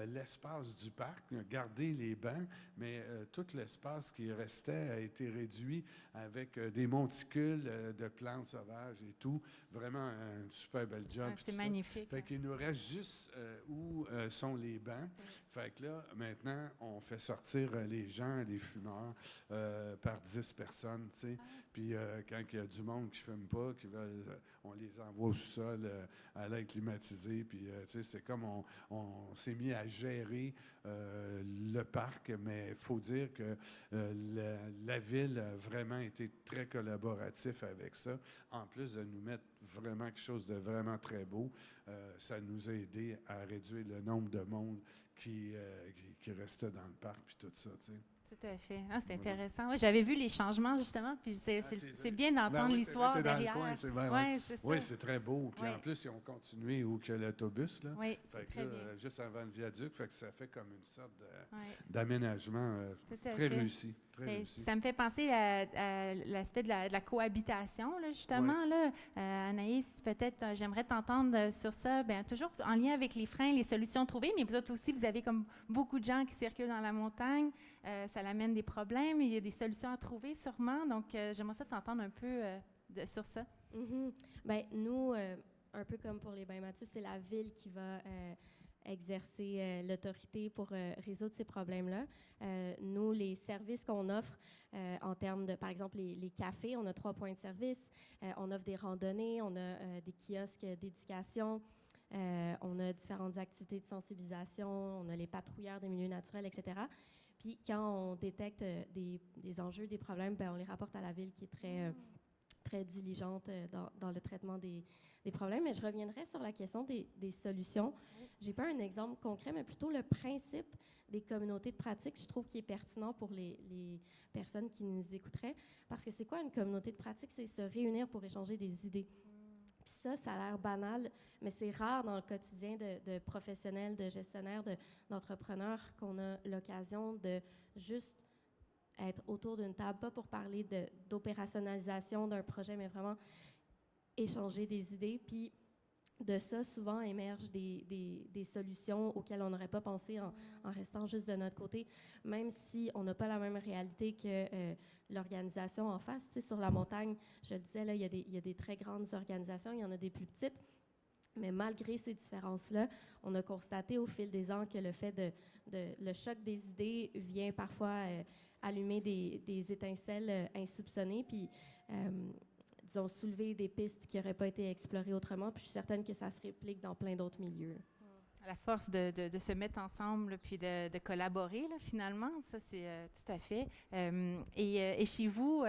l'espace du parc, garder les bancs, mais tout l'espace qui restait a été réduit avec des monticules de plantes sauvages et tout. Vraiment un super bel job. C'est magnifique. Fait qu'il nous reste juste où sont les bancs. Fait que là, maintenant, on fait sortir les gens, les fumeurs, par 10 personnes, tu sais. Puis quand il y a du monde qui ne fume pas, qui veulent, on les envoie au sous-sol à l'air climatisé. Puis, tu sais, c'est comme on s'est mis à gérer le parc, mais il faut dire que la ville a vraiment été très collaboratif avec ça. En plus de nous mettre vraiment quelque chose de vraiment très beau, ça nous a aidé à réduire le nombre de monde qui restait dans le parc, puis tout ça, tu sais. Tout à fait. Ah, c'est intéressant. Oui, j'avais vu les changements, justement, puis c'est bien d'entendre l'histoire derrière. Oui, c'est très beau. Puis en plus, ils ont continué où qu'il y a l'autobus, là. Oui, fait très que, bien. juste avant le viaduc, fait que ça fait comme une sorte d'aménagement très réussi. Ça me fait penser à l'aspect de la cohabitation, là, justement. Là. Anaïs, peut-être, j'aimerais t'entendre sur ça. Bien, toujours en lien avec les freins, les solutions trouvées, mais vous autres aussi, vous avez comme beaucoup de gens qui circulent dans la montagne. Ça amène des problèmes. Il y a des solutions à trouver, sûrement. Donc, j'aimerais ça t'entendre un peu sur ça. Bien, nous, un peu comme pour les bains Mathieu, c'est la ville qui va exercer l'autorité pour résoudre ces problèmes-là. Nous, les services qu'on offre en termes de, par exemple, les cafés, on a 3 points de service, on offre des randonnées, on a des kiosques d'éducation, on a différentes activités de sensibilisation, on a les patrouilleurs des milieux naturels, etc. Puis quand on détecte des enjeux, des problèmes, ben, on les rapporte à la ville qui est très diligente dans le traitement des problèmes. Mais je reviendrai sur la question des solutions. J'ai pas un exemple concret, mais plutôt le principe des communautés de pratique, je trouve qu'il est pertinent pour les personnes qui nous écouteraient. Parce que c'est quoi une communauté de pratique? C'est se réunir pour échanger des idées. Puis ça a l'air banal, mais c'est rare dans le quotidien de professionnels, de gestionnaires, d'entrepreneurs qu'on a l'occasion de juste être autour d'une table, pas pour parler d'opérationnalisation d'un projet, mais vraiment échanger des idées. Puis de ça, souvent, émergent des solutions auxquelles on n'aurait pas pensé en restant juste de notre côté, même si on n'a pas la même réalité que l'organisation en face. Tu sais, sur la montagne, je le disais, là, il y a des très grandes organisations, il y en a des plus petites, mais malgré ces différences-là, on a constaté au fil des ans que le fait le choc des idées vient parfois allumer des étincelles insoupçonnées, puis disons, soulever des pistes qui n'auraient pas été explorées autrement. Puis je suis certaine que ça se réplique dans plein d'autres milieux. La force de se mettre ensemble puis de collaborer, là, finalement, ça, c'est tout à fait. Et chez vous,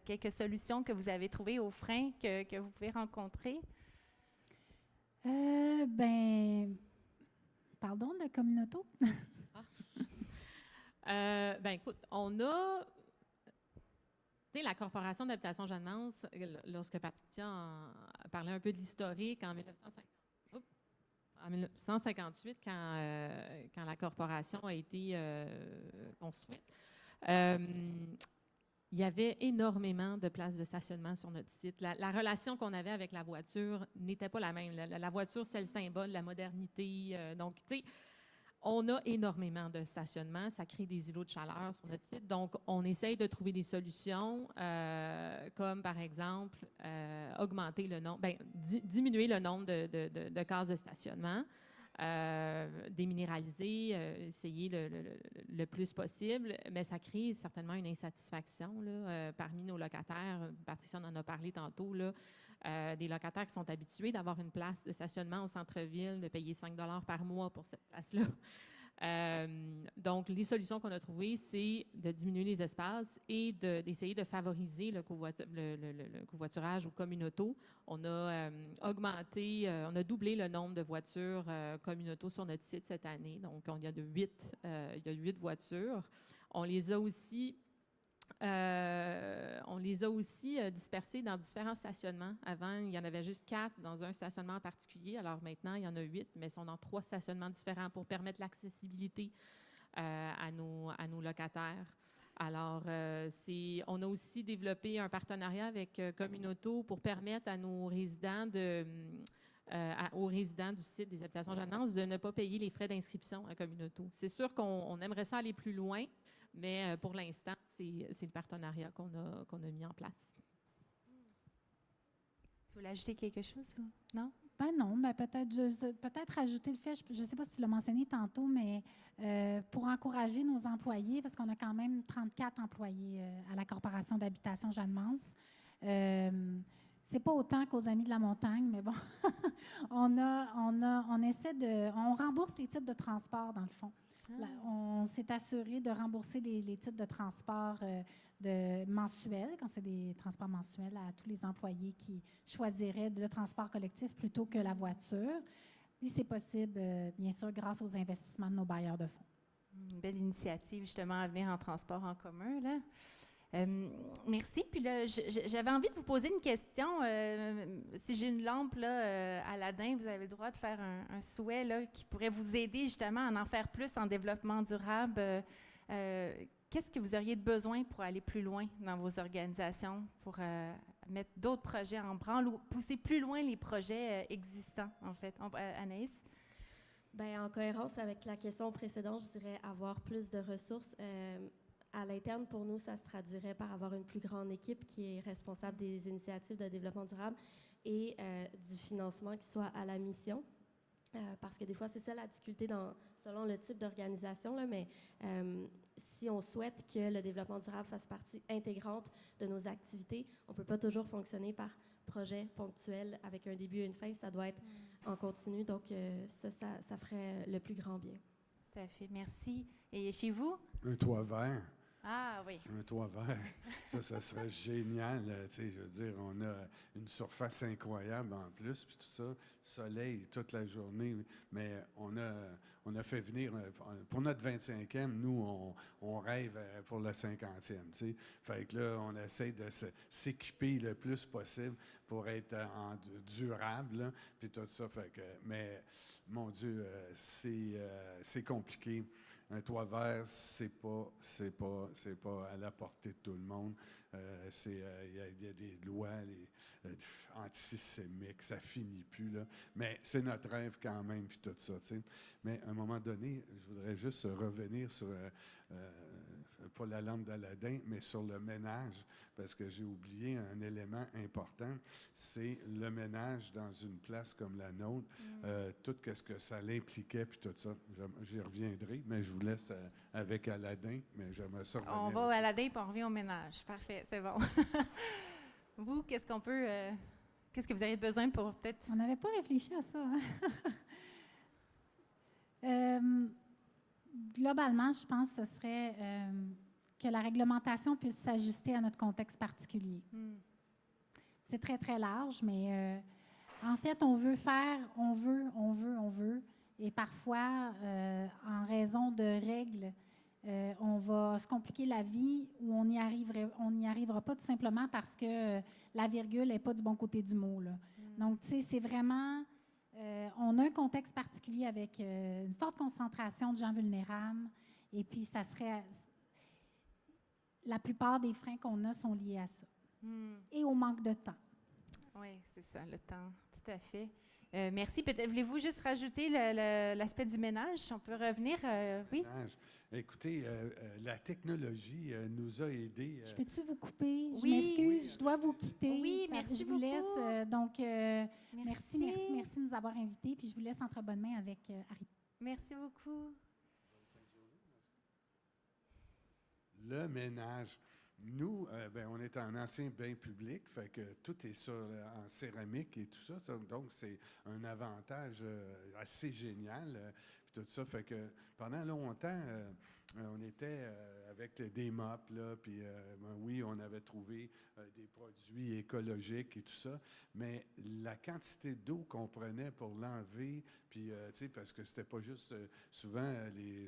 quelques solutions que vous avez trouvées aux freins que vous pouvez rencontrer? Pardon, de communauté? Écoute, on a... La Corporation d'habitation Jeanne-Mance, lorsque Patricia a parlé un peu de l'historique en 1958, quand la corporation a été construite, il y avait énormément de places de stationnement sur notre site. La relation qu'on avait avec la voiture n'était pas la même. La voiture, c'est le symbole de la modernité. Donc, tu sais, on a énormément de stationnement. Ça crée des îlots de chaleur sur notre site. Donc, on essaye de trouver des solutions, comme par exemple augmenter le nombre, diminuer le nombre de cases de stationnement, déminéraliser, essayer le plus possible, mais ça crée certainement une insatisfaction là, parmi nos locataires. Patricia en a parlé tantôt, là, des locataires qui sont habitués d'avoir une place de stationnement au centre-ville, de payer 5 $ par mois pour cette place-là. Donc, les solutions qu'on a trouvées, c'est de diminuer les espaces et d'essayer de favoriser le covoiturage ou communauto. On a augmenté, on a doublé le nombre de voitures communauto sur notre site cette année. Donc, il y a 8 voitures. On les a aussi dispersés dans différents stationnements. Avant, il y en avait juste 4 dans un stationnement en particulier. Alors maintenant, il y en a 8, mais ils sont dans 3 stationnements différents pour permettre l'accessibilité à nos locataires. Alors, on a aussi développé un partenariat avec Communauto pour permettre à nos résidents aux résidents du site des habitations Jeanne-Mance de ne pas payer les frais d'inscription à Communauto. C'est sûr qu'on aimerait ça aller plus loin, mais pour l'instant, c'est le partenariat qu'on a mis en place. Tu voulais ajouter quelque chose ou non? Non, peut-être ajouter le fait, je ne sais pas si tu l'as mentionné tantôt, mais pour encourager nos employés, parce qu'on a quand même 34 employés à la Corporation d'habitation Jeanne-Mance. C'est pas autant qu'aux Amis de la montagne, mais bon, on rembourse les titres de transport, dans le fond. Là, on s'est assuré de rembourser les titres de transport mensuels, quand c'est des transports mensuels, à tous les employés qui choisiraient le transport collectif plutôt que la voiture. Puis c'est possible, bien sûr, grâce aux investissements de nos bailleurs de fonds. Une belle initiative, justement, à venir en transport en commun, là. Merci. Puis là, j'avais envie de vous poser une question. Si j'ai une lampe, là, Aladdin, vous avez le droit de faire un souhait là, qui pourrait vous aider justement à en faire plus en développement durable. Qu'est-ce que vous auriez de besoin pour aller plus loin dans vos organisations, pour mettre d'autres projets en branle ou pousser plus loin les projets existants, en fait? Anaïs? En cohérence avec la question précédente, je dirais avoir plus de ressources. À l'interne, pour nous, ça se traduirait par avoir une plus grande équipe qui est responsable des initiatives de développement durable et du financement qui soit à la mission. parce que des fois, c'est ça la difficulté selon le type d'organisation, là, mais si on souhaite que le développement durable fasse partie intégrante de nos activités, on ne peut pas toujours fonctionner par projet ponctuel avec un début et une fin. Ça doit être en continu, donc ça ferait le plus grand bien. Tout à fait. Merci. Et chez vous? Un toit vert. Ah oui. Un toit vert, ça serait génial. Tu sais, je veux dire, on a une surface incroyable en plus, puis tout ça, soleil toute la journée. Mais on a fait venir, pour notre 25e, nous, on rêve pour le 50e. Tu sais. Fait que là, on essaie de s'équiper le plus possible pour être durable, là, puis tout ça. Fait que, mais, mon Dieu, c'est compliqué. Un toit vert, c'est pas à la portée de tout le monde. Il y a des lois antisémiques, ça finit plus, là. Mais c'est notre rêve quand même, puis tout ça, tu sais. Mais à un moment donné, je voudrais juste revenir sur, pas la lampe d'Aladin, mais sur le ménage, parce que j'ai oublié un élément important, c'est le ménage dans une place comme la nôtre, tout ce que ça l'impliquait, puis tout ça. J'y reviendrai, mais je vous laisse avec Aladin, mais j'aimerais ça revenir. On va à Aladin, puis on revient au ménage. Parfait, c'est bon. Vous, qu'est-ce que vous avez besoin pour peut-être... On n'avait pas réfléchi à ça. Hein? Globalement, je pense que ce serait que la réglementation puisse s'ajuster à notre contexte particulier. C'est très, très large, mais en fait, on veut faire, on veut. Et parfois, en raison de règles, on va se compliquer la vie ou on n'y arrivera pas tout simplement parce que la virgule n'est pas du bon côté du mot, là. Donc, tu sais, c'est vraiment... on a un contexte particulier avec une forte concentration de gens vulnérables et puis ça serait... La plupart des freins qu'on a sont liés à ça et au manque de temps. Oui, c'est ça, le temps, tout à fait. Merci. Peut-être voulez-vous juste rajouter l'aspect du ménage? On peut revenir, oui? Écoutez, la technologie nous a aidés. Je peux-tu vous couper? Je Oui. m'excuse, je dois vous quitter. Oui, merci Je vous beaucoup. laisse. Donc, merci de nous avoir invités. Puis je vous laisse entre bonnes mains avec Harry. Merci beaucoup. Le ménage. Nous, on est en ancien bain public, fait que tout est en céramique et tout ça. Donc, c'est un avantage assez génial. Puis tout ça, fait que pendant longtemps, on était avec des mops, là, puis oui, on avait trouvé des produits écologiques et tout ça, mais la quantité d'eau qu'on prenait pour l'enlever, puis, tu sais, parce que c'était pas juste, souvent,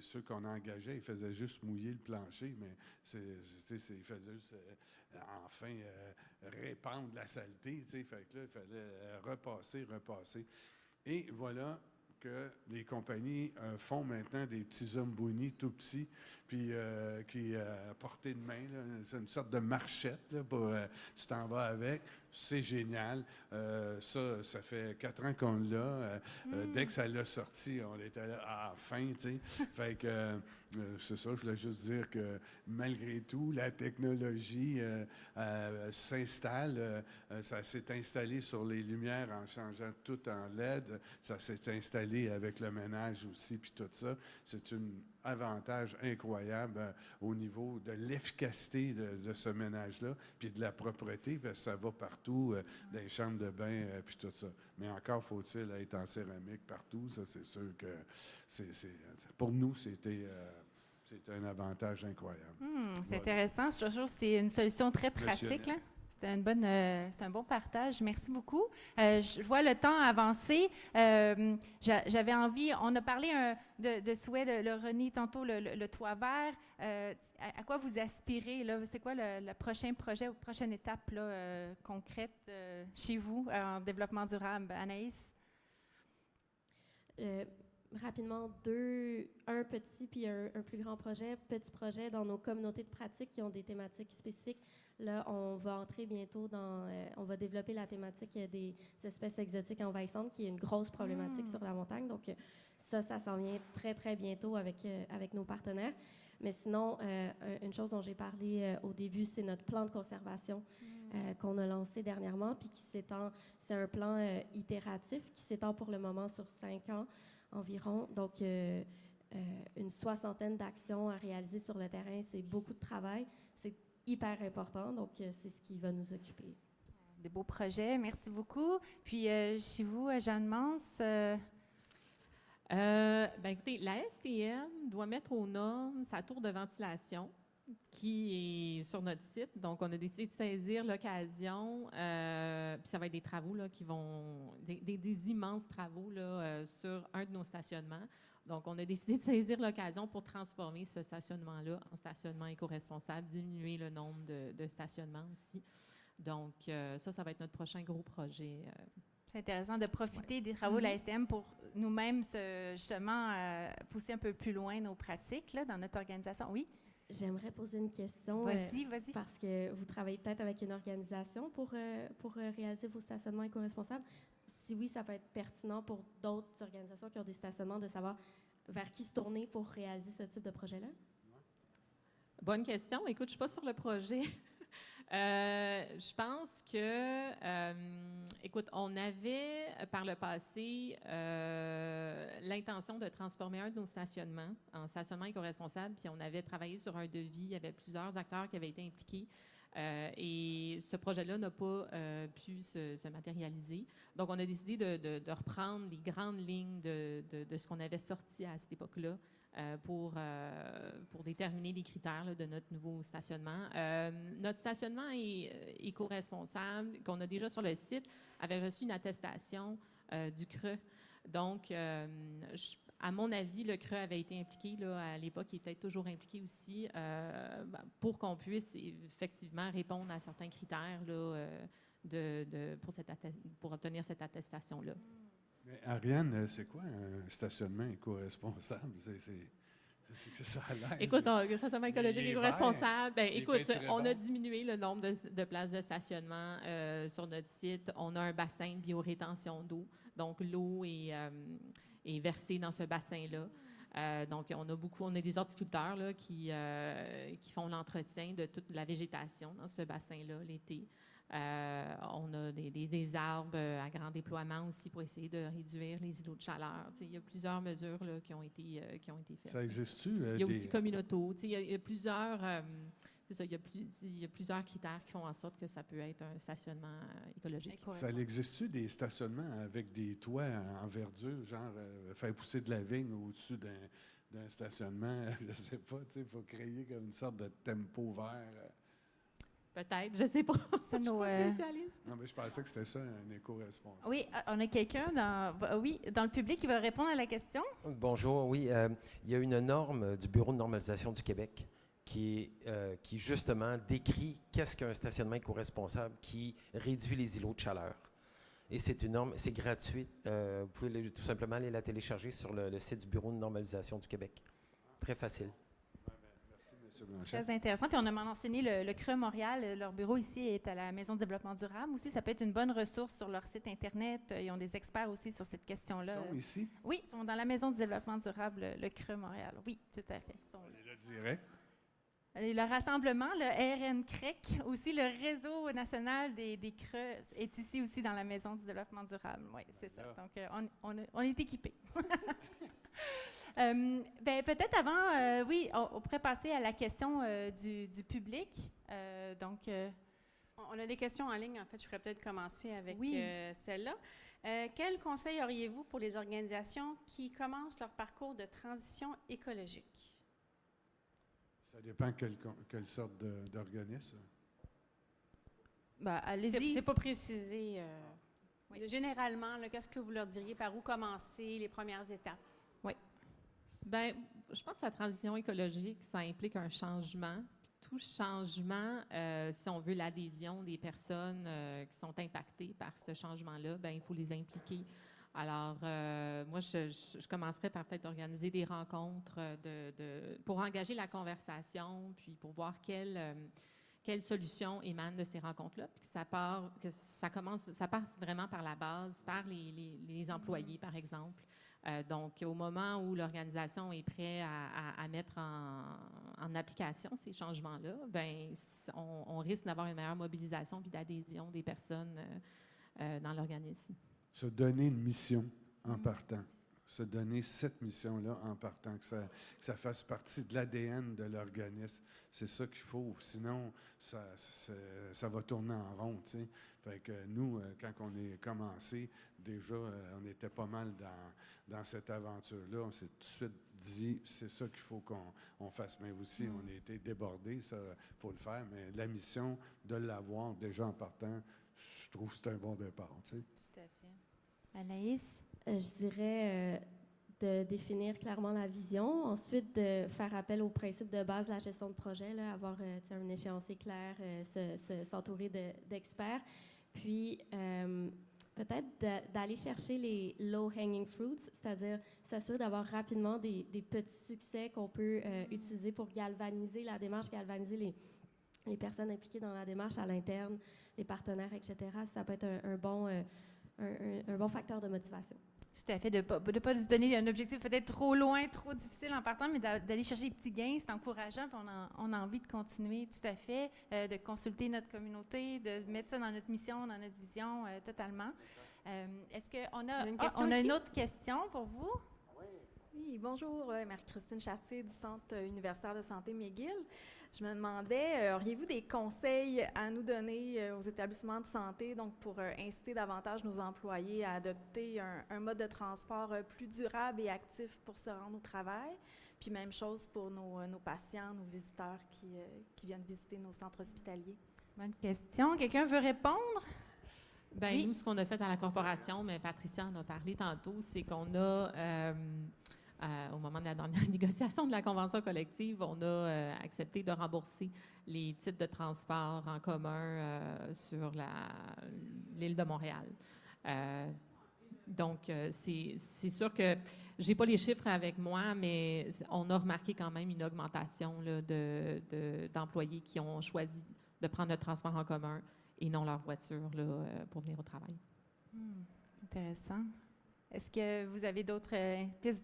ceux qu'on engageait, ils faisaient juste mouiller le plancher, mais ils faisaient juste, répandre la saleté, tu sais, fait que là, il fallait repasser. Et voilà que les compagnies font maintenant des petits zamboni tout petits, puis qui à portée de main, là, c'est une sorte de marchette, là, pour tu t'en vas avec. C'est génial. Ça fait 4 ans qu'on l'a. Dès que ça l'a sorti, on était là à la fin, tu sais. Fait que c'est ça, je voulais juste dire que malgré tout, la technologie s'installe. Ça s'est installé sur les lumières en changeant tout en LED. Ça s'est installé avec le ménage aussi, puis tout ça. C'est un avantage incroyable au niveau de l'efficacité de ce ménage-là, puis de la propreté, parce que ça va partout, dans les chambres de bain, puis tout ça. Mais encore faut-il être en céramique partout. Ça, c'est sûr que pour nous, c'était un avantage incroyable. C'est intéressant. Je trouve que c'est une solution très pratique, là. C'est un bon partage. Merci beaucoup. Je vois le temps avancer. J'avais envie, on a parlé de souhait, le René, tantôt, le toit vert. À quoi vous aspirez, là? C'est quoi le prochain projet ou prochaine étape là, concrète chez vous en développement durable? Anaïs? Rapidement, un petit puis un plus grand projet. Petit projet dans nos communautés de pratique qui ont des thématiques spécifiques. Là, on va entrer bientôt on va développer la thématique des espèces exotiques envahissantes, qui est une grosse problématique sur la montagne. Donc, ça s'en vient très, très bientôt avec nos partenaires. Mais sinon, une chose dont j'ai parlé au début, c'est notre plan de conservation. qu'on a lancé dernièrement, puis qui s'étend, c'est un plan itératif qui s'étend pour le moment sur 5 ans environ. Donc, une 60aine d'actions à réaliser sur le terrain, c'est beaucoup de travail, c'est hyper important, donc c'est ce qui va nous occuper. Des beaux projets, merci beaucoup. Puis, chez vous, Jeanne Mance, Écoutez, la STM doit mettre aux normes sa tour de ventilation qui est sur notre site. Donc, on a décidé de saisir l'occasion, puis ça va être des travaux là, qui vont, des immenses travaux là, sur un de nos stationnements. Donc, on a décidé de saisir l'occasion pour transformer ce stationnement-là en stationnement éco-responsable, diminuer le nombre de stationnements aussi. Donc, ça va être notre prochain gros projet. c'est intéressant de profiter des travaux de la STM pour nous-mêmes, justement, pousser un peu plus loin nos pratiques là, dans notre organisation. Oui? J'aimerais poser une question. Vas-y. Parce que vous travaillez peut-être avec une organisation pour réaliser vos stationnements éco-responsables. Si oui, ça peut être pertinent pour d'autres organisations qui ont des stationnements de savoir vers qui se tourner pour réaliser ce type de projet-là? Bonne question. Écoute, je ne suis pas sur le projet. Je pense que, écoute, on avait par le passé l'intention de transformer un de nos stationnements en stationnement éco-responsable, puis on avait travaillé sur un devis, il y avait plusieurs acteurs qui avaient été impliqués. Et ce projet-là n'a pas pu se matérialiser. Donc, on a décidé de reprendre les grandes lignes de ce qu'on avait sorti à cette époque-là pour déterminer les critères là, de notre nouveau stationnement. Notre stationnement éco-responsable, qu'on a déjà sur le site, avait reçu une attestation du CRE. Donc, à mon avis, le CRE avait été impliqué là, à l'époque, il est peut-être toujours impliqué aussi pour qu'on puisse effectivement répondre à certains critères là, pour obtenir cette attestation-là. Mais Ariane, c'est quoi un stationnement éco-responsable? C'est que ça a l'air. Écoute, un stationnement écologique éco-responsable, écoute, on a verts. diminué le nombre de places de stationnement sur notre site. On a un bassin de biorétention d'eau, donc l'eau est versée dans ce bassin-là. Donc, on a des horticulteurs là, qui font l'entretien de toute la végétation dans ce bassin-là l'été. On a des arbres à grand déploiement aussi pour essayer de réduire les îlots de chaleur. Il y a plusieurs mesures là, qui ont été faites. Ça existe-tu? Il y a aussi Communauto. Il y a plusieurs... c'est ça, il y a plusieurs critères qui font en sorte que ça peut être un stationnement écologique. Ça existe-tu des stationnements avec des toits en verdure, genre faire pousser de la vigne au-dessus d'un stationnement? Je ne sais pas, il faut créer comme une sorte de tempo vert. Peut-être, je ne sais pas. Je suis pas spécialiste. Non, mais je pensais que c'était ça, un éco-responsable. Oui, on a quelqu'un dans le public qui va répondre à la question. Bonjour, oui. Il y a une norme du Bureau de normalisation du Québec qui justement décrit qu'est-ce qu'un stationnement éco-responsable qui réduit les îlots de chaleur. Et c'est une norme, c'est gratuit. Vous pouvez tout simplement aller la télécharger sur le site du Bureau de normalisation du Québec. Très facile. Merci, M. Blanchet. Très intéressant. Puis on a mentionné le CRE Montréal. Leur bureau ici est à la Maison de développement durable aussi. Ça peut être une bonne ressource sur leur site Internet. Ils ont des experts aussi sur cette question-là. Ils sont ici? Oui, ils sont dans la Maison du développement durable, le CRE Montréal. Oui, tout à fait. Ils sont là. On est là direct. Et le rassemblement, le RNCREC, aussi le réseau national des CRE, est ici aussi dans la Maison du développement durable. Oui, c'est ça. Donc, on est équipés. Peut-être avant, oui, on pourrait passer à la question du public. On a des questions en ligne. En fait, je pourrais peut-être commencer avec Oui. celle-là. Quel conseil auriez-vous pour les organisations qui commencent leur parcours de transition écologique? Ça dépend quelle sorte d'organisme. Allez-y. C'est pas précisé. Oui. Généralement, là, qu'est-ce que vous leur diriez? Par où commencer, les premières étapes? Bien, je pense que la transition écologique, ça implique un changement. Puis tout changement, si on veut l'adhésion des personnes qui sont impactées par ce changement-là, bien, il faut les impliquer. Alors, moi, je commencerais par peut-être organiser des rencontres pour engager la conversation, puis pour voir quelles solutions émanent de ces rencontres-là, puis ça passe vraiment par la base, par les employés, par exemple. Donc, au moment où l'organisation est prête à mettre en application, ces changements-là, ben, on risque d'avoir une meilleure mobilisation puis d'adhésion des personnes dans l'organisme. Se donner une mission en partant. Se donner cette mission-là en partant, que ça fasse partie de l'ADN de l'organisme. C'est ça qu'il faut. Sinon, ça va tourner en rond, tu sais. Fait que nous, quand on est commencé, déjà, on était pas mal dans cette aventure-là. On s'est tout de suite dit, c'est ça qu'il faut qu'on fasse. Mais aussi, on a été débordés, ça, il faut le faire. Mais la mission de l'avoir déjà en partant, je trouve que c'est un bon départ, tu sais. Tout à fait. Anaïs? Je dirais de définir clairement la vision, ensuite de faire appel au principe de base de la gestion de projet, là, avoir un échéancier clair, s'entourer d'experts, puis peut-être d'aller chercher les low-hanging fruits, c'est-à-dire s'assurer d'avoir rapidement des petits succès qu'on peut utiliser pour galvaniser la démarche, galvaniser les personnes impliquées dans la démarche à l'interne, les partenaires, etc. Ça peut être un bon facteur de motivation. Tout à fait, de ne pas se donner un objectif peut-être trop loin, trop difficile en partant, mais d'aller chercher des petits gains, c'est encourageant, puis on a envie de continuer, tout à fait, de consulter notre communauté, de mettre ça dans notre mission, dans notre vision, totalement. Est-ce qu'on a une autre question pour vous? Oui, bonjour, Marie-Christine Chartier du Centre universitaire de santé McGill. Je me demandais, auriez-vous des conseils à nous donner aux établissements de santé donc pour inciter davantage nos employés à adopter un mode de transport plus durable et actif pour se rendre au travail? Puis même chose pour nos patients, nos visiteurs qui viennent visiter nos centres hospitaliers. Bonne question. Quelqu'un veut répondre? Bien, Oui. nous, ce qu'on a fait à la corporation, mais Patricia en a parlé tantôt, c'est qu'on a... au moment de la dernière négociation de la convention collective, on a accepté de rembourser les titres de transport en commun sur l'île de Montréal. Donc, c'est sûr que j'ai pas les chiffres avec moi, mais on a remarqué quand même une augmentation là, d'employés qui ont choisi de prendre le transport en commun et non leur voiture là, pour venir au travail. Intéressant. Est-ce que vous avez d'autres pistes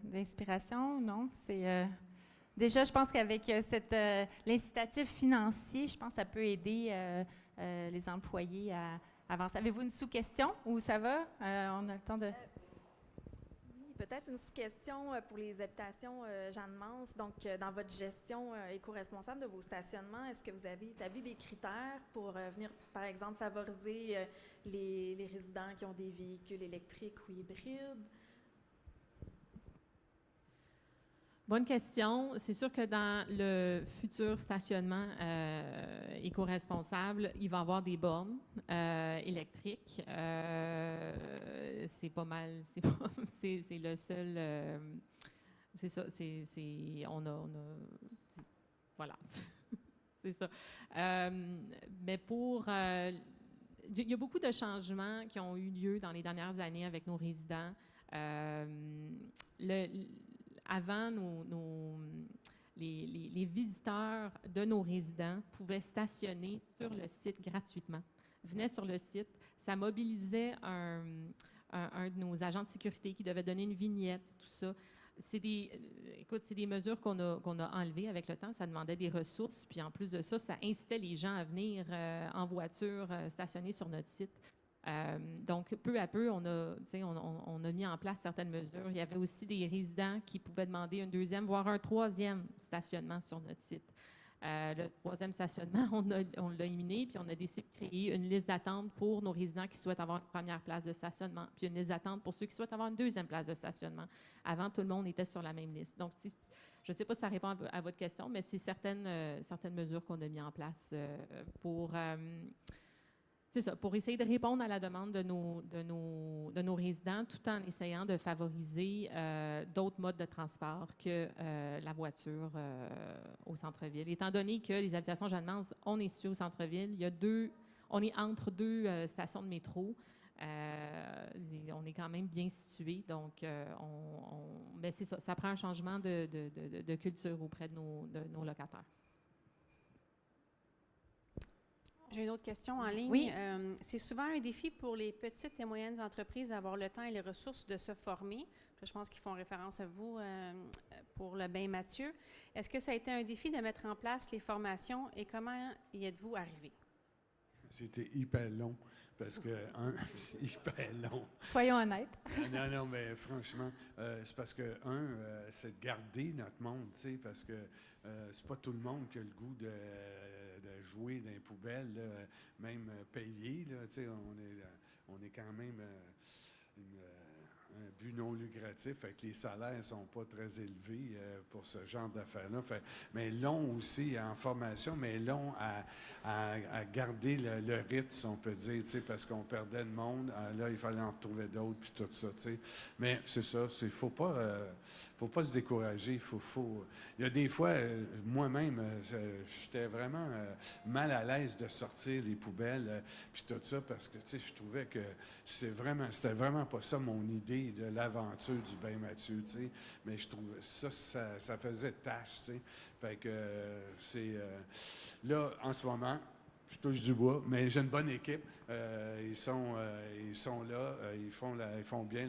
d'inspiration? Non? Déjà, je pense qu'avec l'incitatif financier, je pense que ça peut aider les employés à avancer. Avez-vous une sous-question ou ça va? On a le temps de... Oui, peut-être une sous-question pour les habitations Jeanne-Mance. Donc, dans votre gestion éco-responsable de vos stationnements, est-ce que vous avez établi des critères pour venir, par exemple, favoriser les résidents qui ont des véhicules électriques ou hybrides? Bonne question. C'est sûr que dans le futur stationnement éco-responsable, il va y avoir des bornes électriques. C'est pas mal. C'est le seul. C'est ça. On a voilà. C'est ça. Mais il y a beaucoup de changements qui ont eu lieu dans les dernières années avec nos résidents. Avant, les visiteurs de nos résidents pouvaient stationner sur le site gratuitement. Venaient sur le site, ça mobilisait un de nos agents de sécurité qui devait donner une vignette, tout ça. C'est des mesures qu'on a enlevées avec le temps. Ça demandait des ressources. Puis en plus de ça, ça incitait les gens à venir en voiture stationner sur notre site. Donc, peu à peu, on a mis en place certaines mesures. Il y avait aussi des résidents qui pouvaient demander un deuxième, voire un troisième stationnement sur notre site. Le troisième stationnement, on l'a éliminé, puis on a décidé de créer une liste d'attente pour nos résidents qui souhaitent avoir une première place de stationnement, puis une liste d'attente pour ceux qui souhaitent avoir une deuxième place de stationnement. Avant, tout le monde était sur la même liste. Donc, je ne sais pas si ça répond à votre question, mais c'est certaines mesures qu'on a mises en place pour essayer de répondre à la demande de nos résidents, tout en essayant de favoriser d'autres modes de transport que la voiture au centre-ville. Étant donné que les habitations Jeanne-Mance, on est situé au centre-ville, on est entre deux stations de métro. On est quand même bien situé, donc mais c'est ça prend un changement de culture auprès de nos locataires. J'ai une autre question en ligne. Oui. C'est souvent un défi pour les petites et moyennes entreprises d'avoir le temps et les ressources de se former je pense qu'ils font référence à vous pour le bain Mathieu. Est-ce que ça a été un défi de mettre en place les formations et comment y êtes-vous arrivé? C'était hyper long, parce que, hyper long. Soyons honnêtes. Non, mais franchement, c'est parce que, c'est de garder notre monde, tu sais, parce que c'est pas tout le monde qui a le goût de jouer dans les poubelles, là, même payé, là, tu sais, on est quand même un but non lucratif, fait que les salaires ne sont pas très élevés pour ce genre d'affaires-là. Mais long aussi en formation, mais long à garder le rythme, si on peut dire, parce qu'on perdait le monde. Là, il fallait en retrouver d'autres, puis tout ça. T'sais. Mais c'est ça, il ne faut pas se décourager. Il y a des fois, moi-même, j'étais vraiment mal à l'aise de sortir les poubelles, puis tout ça, parce que je trouvais que c'était vraiment pas ça mon idée de l'aventure du bain Mathieu, tu sais. Mais je trouvais ça faisait tâche, tu sais. Fait que là, en ce moment, je touche du bois, mais j'ai une bonne équipe. Ils sont là, ils font bien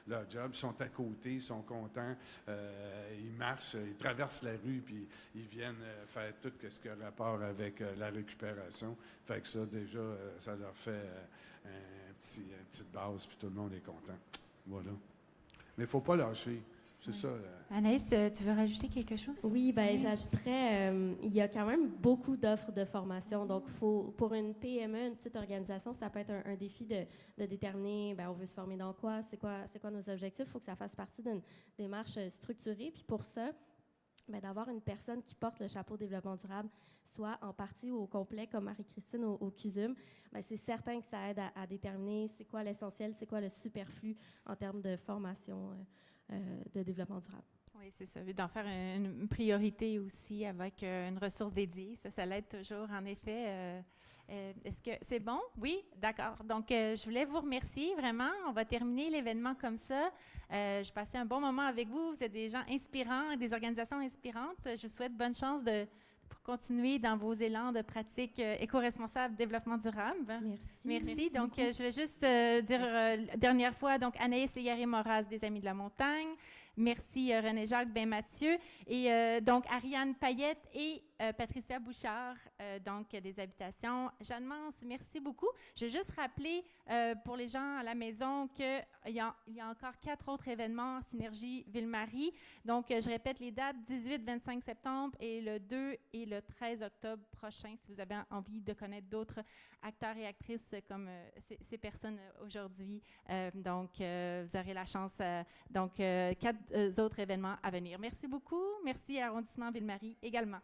leur job, ils sont à côté, ils sont contents, ils marchent, ils traversent la rue, puis ils viennent faire tout ce qui a rapport avec la récupération. Fait que ça, déjà, ça leur fait une petite base, puis tout le monde est content. Voilà. Mais il ne faut pas lâcher. C'est ça. Anaïs, tu veux rajouter quelque chose? Oui, bien, j'ajouterais, il y a quand même beaucoup d'offres de formation. Donc, pour une PME, une petite organisation, ça peut être un défi de déterminer, on veut se former dans quoi, c'est quoi nos objectifs. Il faut que ça fasse partie d'une démarche structurée. Puis pour ça, d'avoir une personne qui porte le chapeau développement durable, soit en partie ou au complet, comme Marie-Christine au CUSUM, c'est certain que ça aide à déterminer c'est quoi l'essentiel, c'est quoi le superflu en termes de formation de développement durable. Oui, c'est ça. D'en faire une priorité aussi avec une ressource dédiée. Ça l'aide toujours, en effet. Est-ce que c'est bon? Oui? D'accord. Donc, je voulais vous remercier, vraiment. On va terminer l'événement comme ça. J'ai passé un bon moment avec vous. Vous êtes des gens inspirants, des organisations inspirantes. Je vous souhaite bonne chance pour continuer dans vos élans de pratique éco-responsable développement durable. Merci. Donc, je vais juste dire dernière fois, donc Anaïs Légaré-Moraz des Amis de la Montagne. Merci René-Jacques Bain-Mathieu et donc Ariane Payette et Patricia Bouchard, donc des habitations. Jeanne Mance, merci beaucoup. Je veux juste rappeler pour les gens à la maison qu'il y a encore 4 autres événements en Synergie Ville-Marie. Donc, je répète les dates, 18-25 septembre et le 2 et le 13 octobre prochain, si vous avez envie de connaître d'autres acteurs et actrices comme ces personnes aujourd'hui. Donc, vous aurez la chance, 4 autres événements à venir. Merci beaucoup. Merci à l'arrondissement Ville-Marie également.